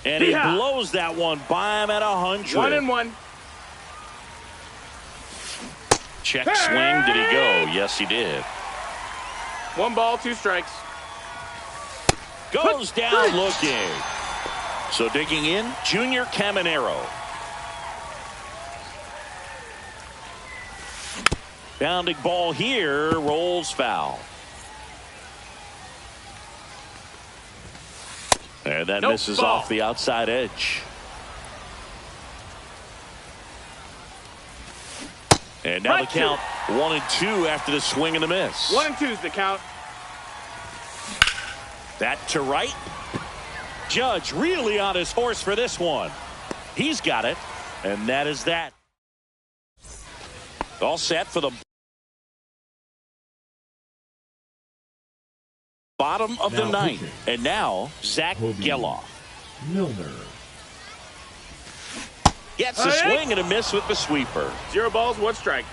And he blows that one by him at 100. 1-1. Check swing. Did he go? Yes, he did. 1 ball, 2 strikes. Goes down looking. So digging in, Junior Caminero. Bounding ball here, rolls foul. And that misses off the outside edge. And now the count 1-2 after the swing and the miss. 1-2 is the count. That to right. Judge really on his horse for this one. He's got it. And that is that. All set for the bottom of the ninth. And now Zach Geloff. Milner. Gets a swing and a miss with the sweeper. 0 balls, 1 strike.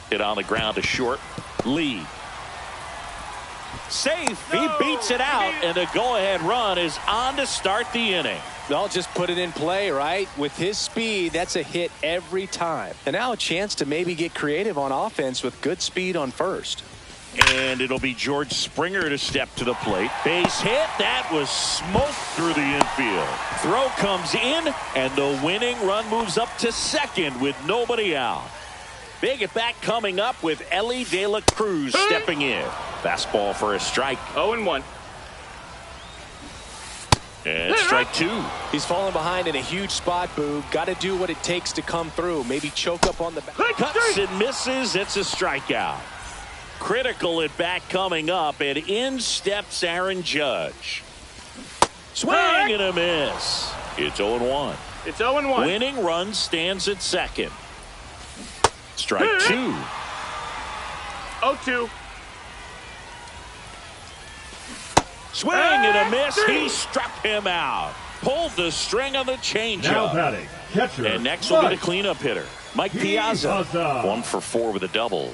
Hit on the ground to short. Lee. Safe. He beats it out, and the go-ahead run is on to start the inning. They'll just put it in play, right? With his speed, that's a hit every time. And now a chance to maybe get creative on offense with good speed on first. And it'll be George Springer to step to the plate. Base hit. That was smoked through the infield. Throw comes in, and the winning run moves up to second with nobody out. Big at bat coming up with Elly De La Cruz stepping in. Fastball for a strike. 0-1. And strike 2. He's falling behind in a huge spot, Boog. Got to do what it takes to come through. Maybe choke up on the back. Cuts and misses. It's a strikeout. Critical at bat coming up, and in steps Aaron Judge. Swing and a miss. It's 0-1. It's 0-1. Winning run stands at second. Strike 2. 0-2. Swing and a miss. He struck him out. Pulled the string on the changeup. Now batting, catcher. And next will be the cleanup hitter, Mike Piazza. 1 for 4 with a double.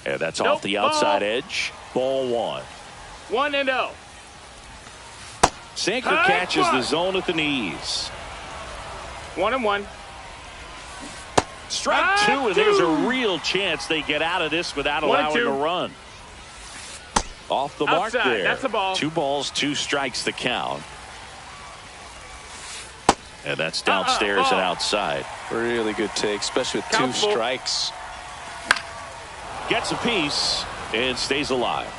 And that's off the outside edge. Ball 1. 1-0. Sinker catches the zone at the knees. 1-1. Strike 2, and there's a real chance they get out of this without allowing a run. Off the mark there. That's a ball. 2 balls, 2 strikes the count. And that's downstairs and outside. Really good take, especially with 2 strikes. Gets a piece and stays alive.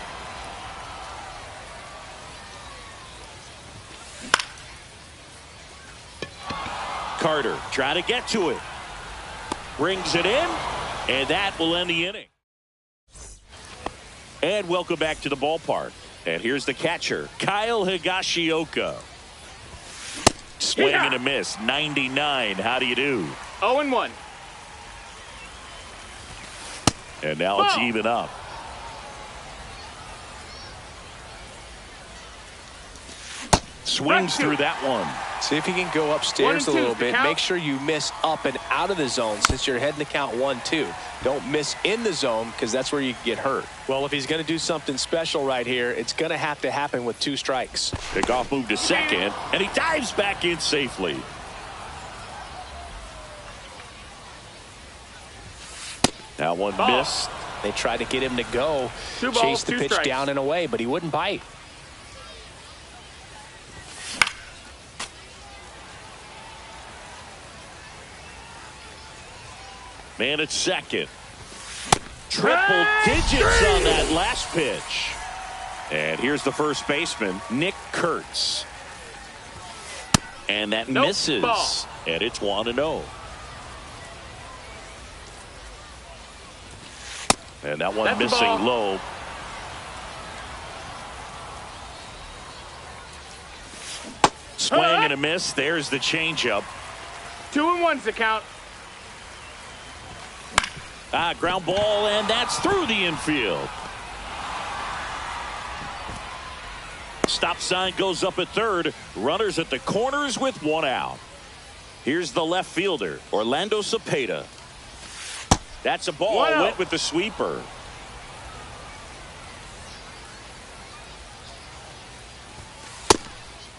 Carter trying to get to it. Brings it in, and that will end the inning. And welcome back to the ballpark. And here's the catcher, Kyle Higashioka. Swing and a miss. 99. How do you do? 0-1. And now it's even up. Swings through that one. See if you can go upstairs a little bit. Make sure you miss up and out of the zone since you're heading to count 1-2. Don't miss in the zone because that's where you get hurt. Well, if he's going to do something special right here, it's going to have to happen with 2 strikes. Pickoff move to second, and he dives back in safely. Now one missed. They tried to get him to go, 2 balls, chase the 2 pitch strikes. down and away, but he wouldn't bite. Man at second. Triple digits on that last pitch. And here's the first baseman, Nick Kurtz. And that misses. And it's 1-0. And that one That's the missing ball. low. Swing and a miss. There's the changeup. 2-1's the count. Ground ball, and that's through the infield. Stop sign goes up at third. Runners at the corners with one out. Here's the left fielder, Orlando Cepeda. That's a ball. Went with the sweeper.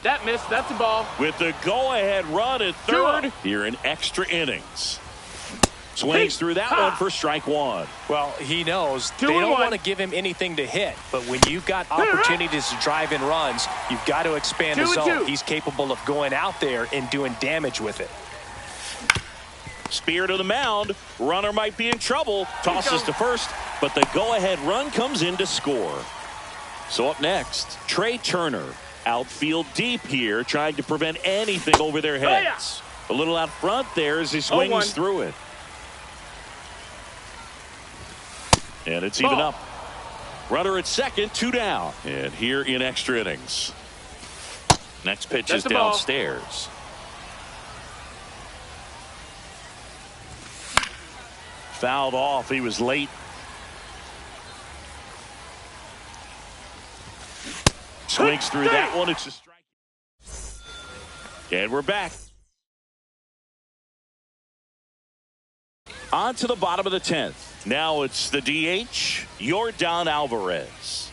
That missed. That's a ball. With the go-ahead run at third here in extra innings. Swings through that one for strike one. Well, he knows they 2-1. don't want to give him anything to hit, but when you've got opportunities to drive in runs, you've got to expand the 2-2. zone. He's capable of going out there and doing damage with it. Spear to the mound. Runner might be in trouble. Tosses to first, but the go-ahead run comes in to score. So up next, Trey Turner. Outfield deep here, trying to prevent anything over their heads. A little out front there as he swings through it. And it's even up. Runner at second, 2 down. And here in extra innings. Next pitch is downstairs. Fouled off. He was late. Swings through that one. It's a strike. And we're back. On to the bottom of the 10th. Now it's the DH, Yordan Alvarez.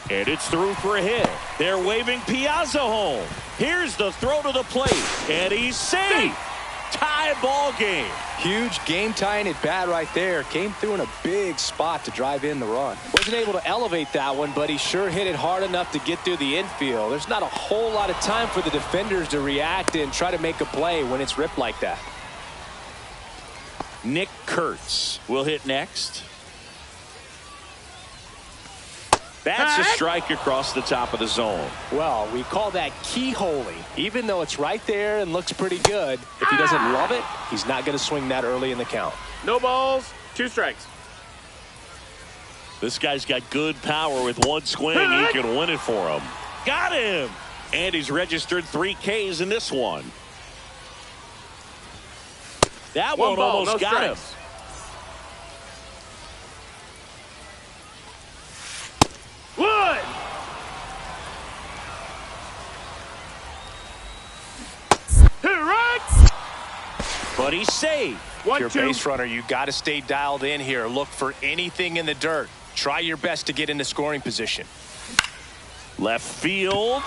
And it's through for a hit. They're waving Piazza home. Here's the throw to the plate. And he's safe. Tie ball game. Huge game-tying at bat right there. Came through in a big spot to drive in the run. Wasn't able to elevate that one, but he sure hit it hard enough to get through the infield. There's not a whole lot of time for the defenders to react and try to make a play when it's ripped like that. Nick Kurtz will hit next. That's a strike across the top of the zone. Well, we call that keyholing. Even though it's right there and looks pretty good, if he doesn't love it, he's not going to swing that early in the count. No balls, 2 strikes. This guy's got good power. With one swing, he can win it for him. Got him! And he's registered 3 Ks in this one. That one almost got him. Wood! But he's safe. If you're a base runner, you got to stay dialed in here. Look for anything in the dirt. Try your best to get into scoring position. Left field.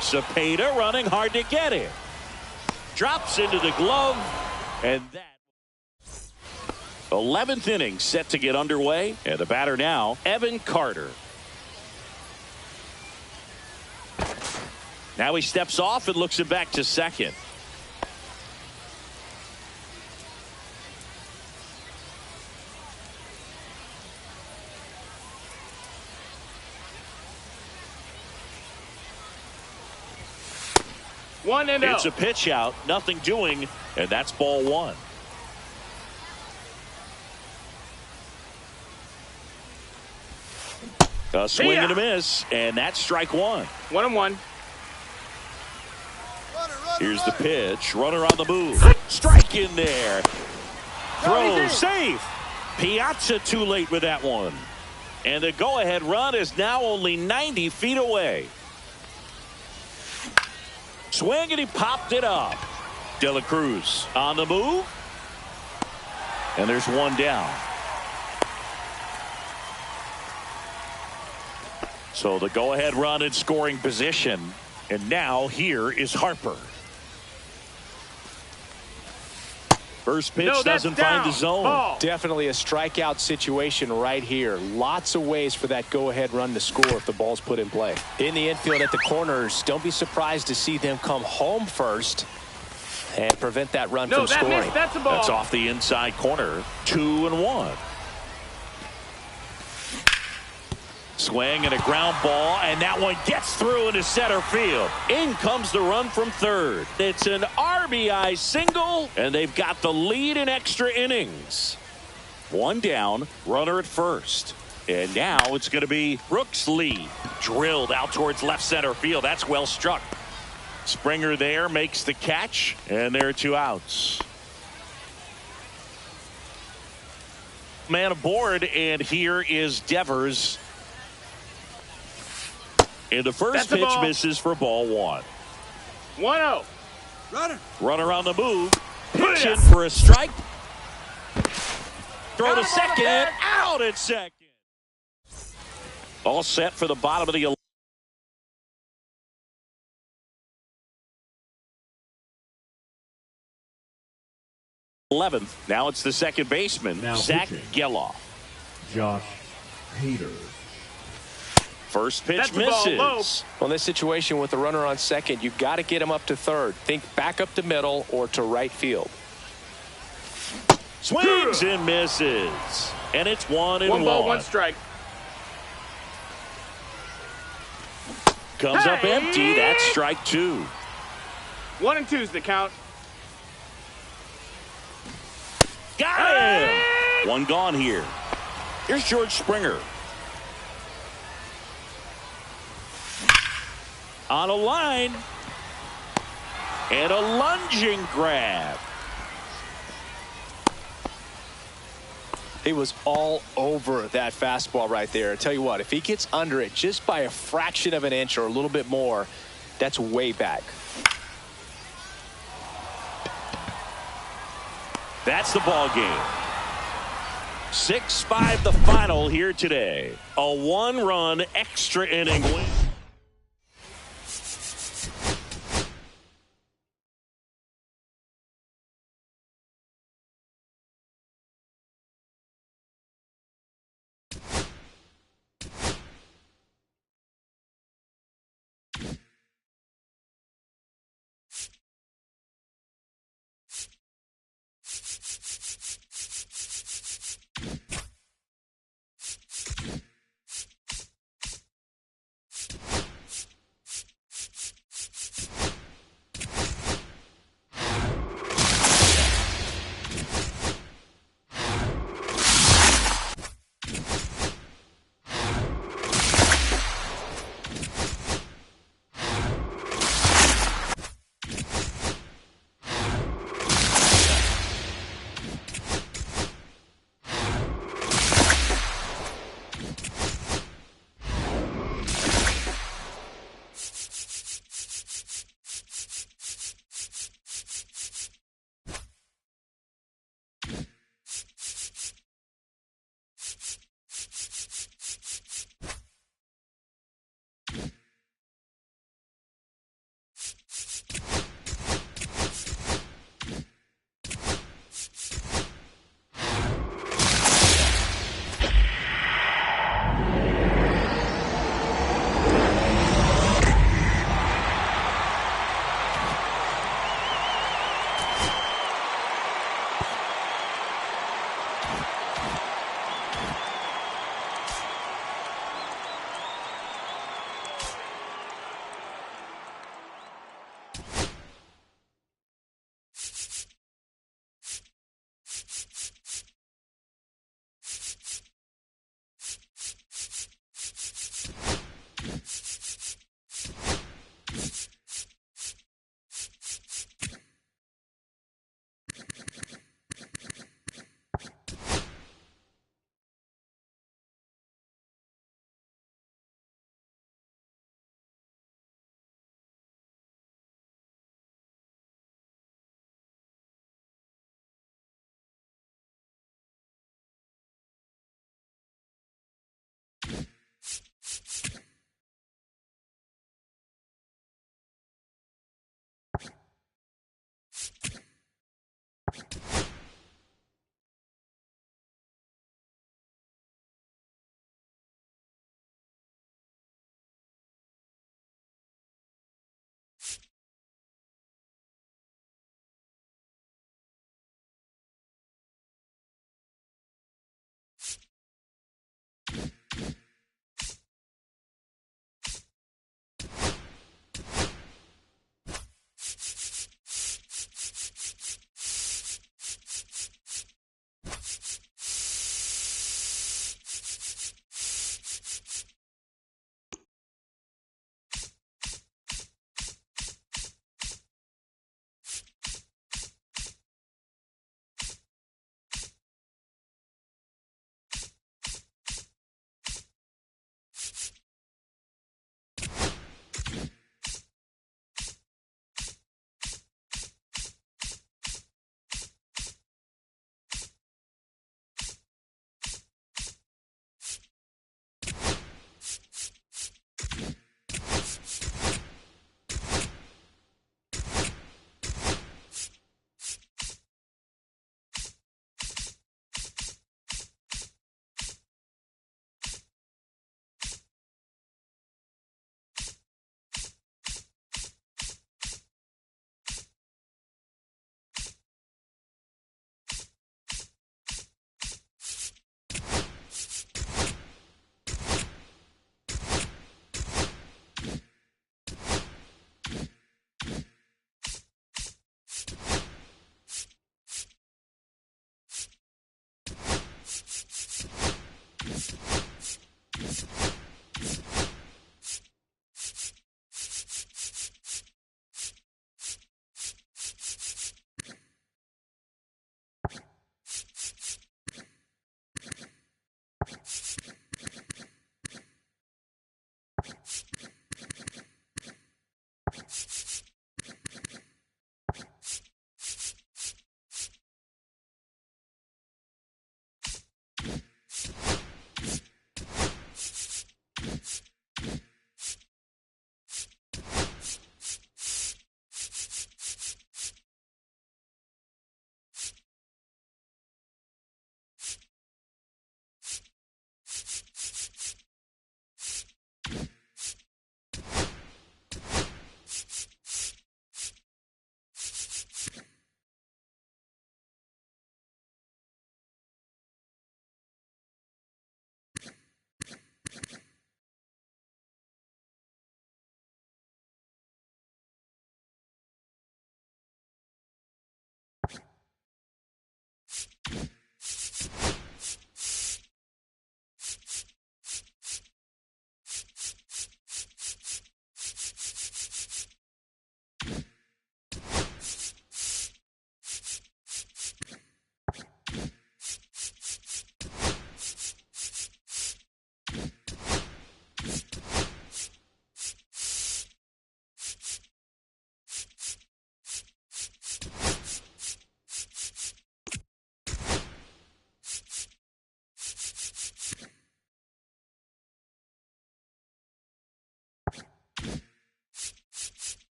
Cepeda running hard to get it. Drops into the glove. And that 11th inning set to get underway. And the batter now, Evan Carter. Now he steps off and looks it back to second. It's a pitch out, nothing doing, and that's ball 1. A swing and a miss, and that's strike 1. 1-1. Here's the pitch. Runner on the move. Strike in there. Throw safe. Piazza too late with that one. And the go-ahead run is now only 90 feet away. Swing, and he popped it up. De La Cruz on the move. And there's one down. So the go-ahead run in scoring position. And now here is Harper. First pitch doesn't find the zone. Ball. Definitely a strikeout situation right here. Lots of ways for that go-ahead run to score if the ball's put in play. In the infield at the corners, don't be surprised to see them come home first and prevent that run from scoring. That's a ball. That's off the inside corner. 2-1. Swing and a ground ball, and that one gets through into center field. In comes the run from third. It's an RBI single, and they've got the lead in extra innings. One down, runner at first. And now it's going to be Brooks Lee. Drilled out towards left center field. That's well struck. Springer there makes the catch, and there are 2 outs. Man aboard, and here is Devers. And the first pitch misses for ball 1. 1-0. Runner on the move. Pitch in for a strike. Throw to second. Out at second. All set for the bottom of the 11th. Now it's the second baseman, Now Zach pitching. Geloff. Josh Hader. First pitch That's the ball low. misses. Well, in this situation with the runner on second, you've got to get him up to third. Think back up to middle or to right field. Swings and misses. And it's 1-1. 1 ball, 1 strike. Comes up empty. That's strike 2. 1-2 is the count. Got him. One gone here. Here's George Springer. On a line. And a lunging grab. He was all over that fastball right there. I tell you what, if he gets under it just by a fraction of an inch or a little bit more, that's way back. That's the ball game. 6-5 the final here today. A 1-run extra inning win.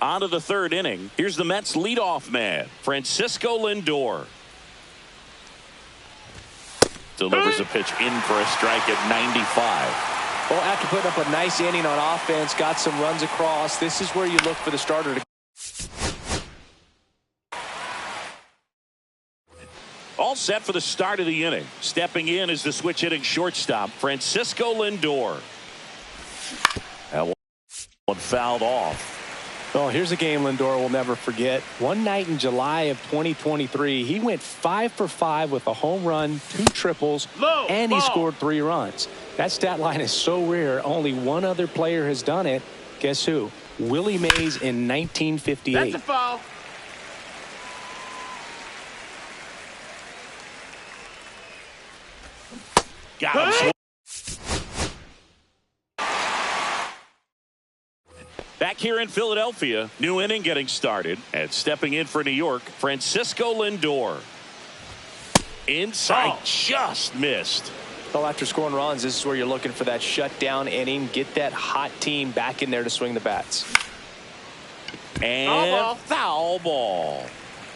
On to the third inning. Here's the Mets leadoff man, Francisco Lindor. Delivers a pitch in for a strike at 95. Well, after putting up a nice inning on offense, got some runs across, this is where you look for the starter to. All set for the start of the inning. Stepping in is the switch hitting shortstop, Francisco Lindor. That one fouled off. Well, here's a game Lindor will never forget. One night in July of 2023, he went 5 for 5 with a home run, 2 triples, and he scored 3 runs. That stat line is so rare. Only one other player has done it. Guess who? Willie Mays in 1958. That's a foul. Got him. Back here in Philadelphia, new inning getting started, and stepping in for New York, Francisco Lindor. Inside, just missed. Well, after scoring runs, this is where you're looking for that shutdown inning. Get that hot team back in there to swing the bats. And foul ball.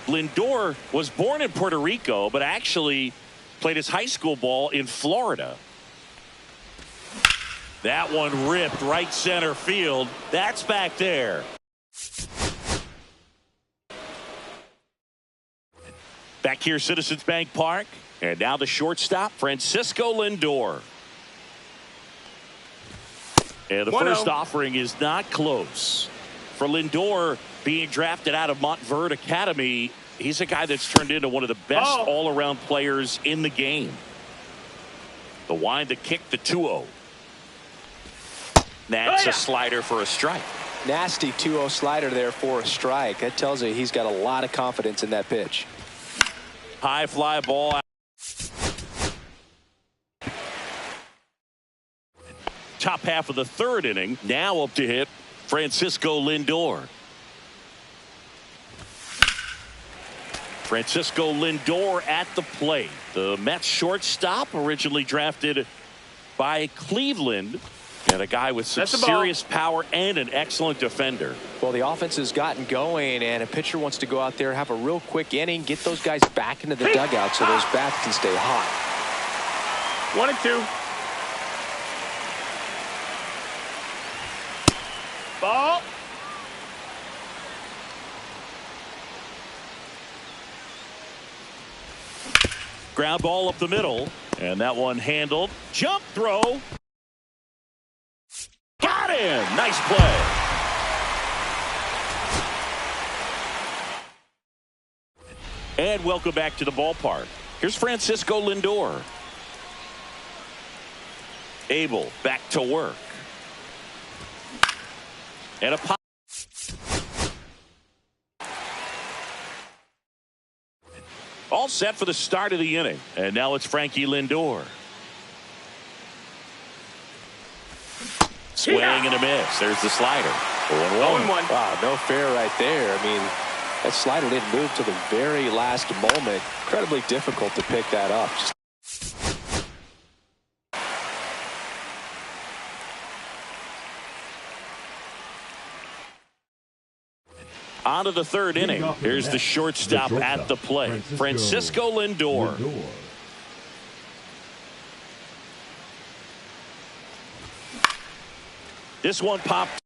Lindor was born in Puerto Rico, but actually played his high school ball in Florida. That one ripped right center field. That's back there. Back here, Citizens Bank Park. And now the shortstop, Francisco Lindor. And the first offering is not close. For Lindor, being drafted out of Montverde Academy, he's a guy that's turned into one of the best all-around players in the game. The wind to kick, the 2-0. That's a slider for a strike. Nasty 2-0 slider there for a strike. That tells you he's got a lot of confidence in that pitch. High fly ball. Top half of the third inning. Now up to hit Francisco Lindor. Francisco Lindor at the plate. The Mets shortstop, originally drafted by Cleveland. And a guy with some serious power and an excellent defender. Well, the offense has gotten going, and a pitcher wants to go out there, have a real quick inning, get those guys back into the dugout so those bats can stay hot. 1-2. Ball. Ground ball up the middle, and that one handled. Jump throw. Got him. Nice play. And welcome back to the ballpark. Here's Francisco Lindor. Abel back to work. And a pop. All set for the start of the inning. And now it's Frankie Lindor. Swing and a miss. There's the slider. 0-1. Wow, no fair right there. I mean, that slider didn't move to the very last moment. Incredibly difficult to pick that up. On to the third inning. Here's the shortstop at the plate, Francisco Lindor. This one popped.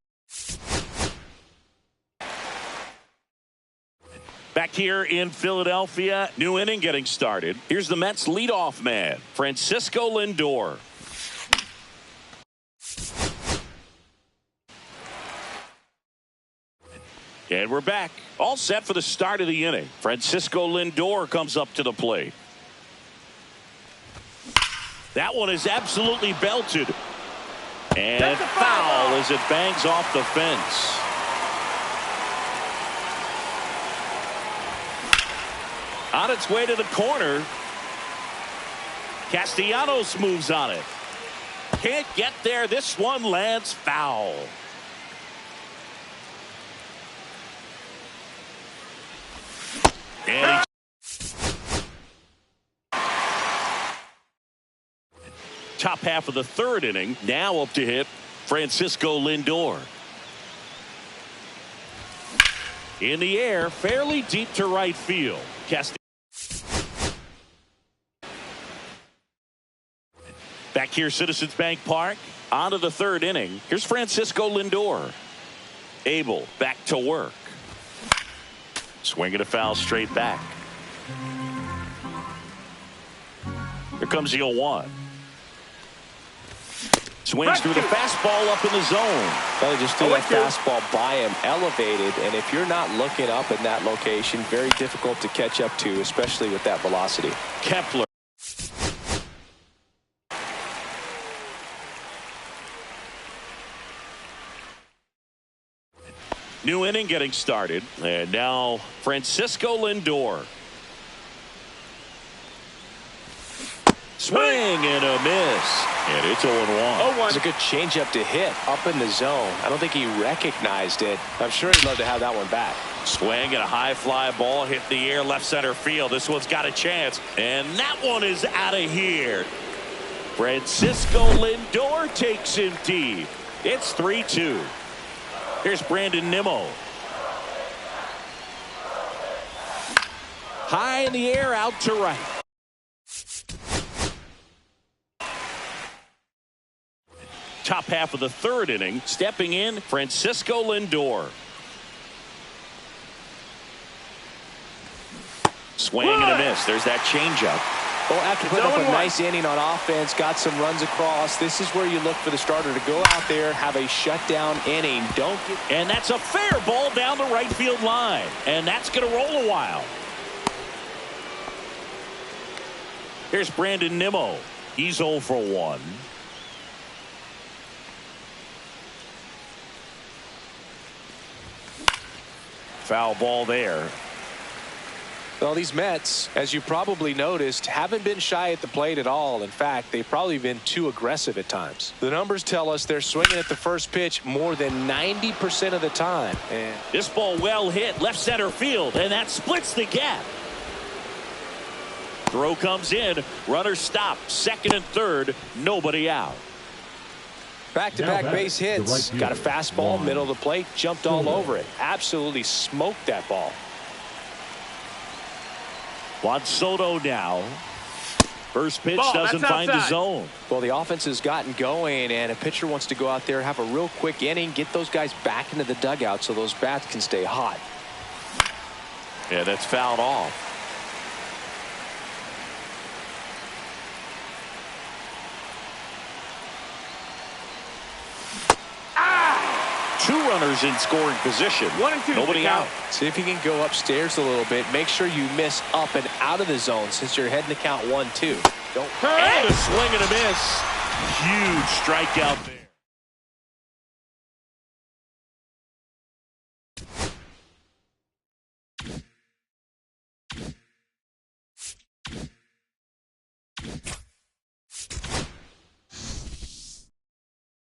Back here in Philadelphia, new inning getting started. Here's the Mets leadoff man, Francisco Lindor. And we're back. All set for the start of the inning. Francisco Lindor comes up to the plate. That one is absolutely belted. And foul as it bangs off the fence. On its way to the corner. Castellanos moves on it. Can't get there. This one lands foul. And top half of the third inning. Now up to hit Francisco Lindor. In the air, fairly deep to right field. Back here, Citizens Bank Park. On to the third inning. Here's Francisco Lindor. Abel back to work. Swinging a foul straight back. Here comes the 0-1. Swings through the fastball up in the zone. Well, he just threw that fastball by him, elevated, and if you're not looking up in that location, very difficult to catch up to, especially with that velocity. Kepler. New inning getting started, and now Francisco Lindor. Swing and a miss, and it's 0-1. It's a good changeup to hit up in the zone. I don't think he recognized it. I'm sure he'd love to have that one back. Swing and a high fly ball hit the air left center field. This one's got a chance, and that one is out of here. Francisco Lindor takes him deep. It's 3-2. Here's Brandon Nimmo. High in the air, out to right. Top half of the third inning, stepping in, Francisco Lindor. Swing and a miss. There's that changeup. Well, after putting up a nice inning on offense, got some runs across, this is where you look for the starter to go out there, have a shutdown inning. And that's a fair ball down the right field line. And that's going to roll a while. Here's Brandon Nimmo. He's 0 for 1. Foul ball there. Well, these Mets, as you probably noticed, haven't been shy at the plate at all. In fact, they've probably been too aggressive at times. The numbers tell us they're swinging at the first pitch more than 90% of the time. And this ball well hit left center field, and that splits the gap. Throw comes in. Runner stopped. Second and third. Nobody out. Back-to-back base hits. Got a fastball, middle of the plate, jumped all over it. Absolutely smoked that ball. Juan Soto now. First pitch doesn't find the zone. Well, the offense has gotten going, and a pitcher wants to go out there, have a real quick inning, get those guys back into the dugout so those bats can stay hot. Yeah, that's fouled off. Two runners in scoring position. 1 and 2. Nobody out. See if you can go upstairs a little bit. Make sure you miss up and out of the zone since you're heading to count 1-2. And a swing and a miss. Huge strikeout there.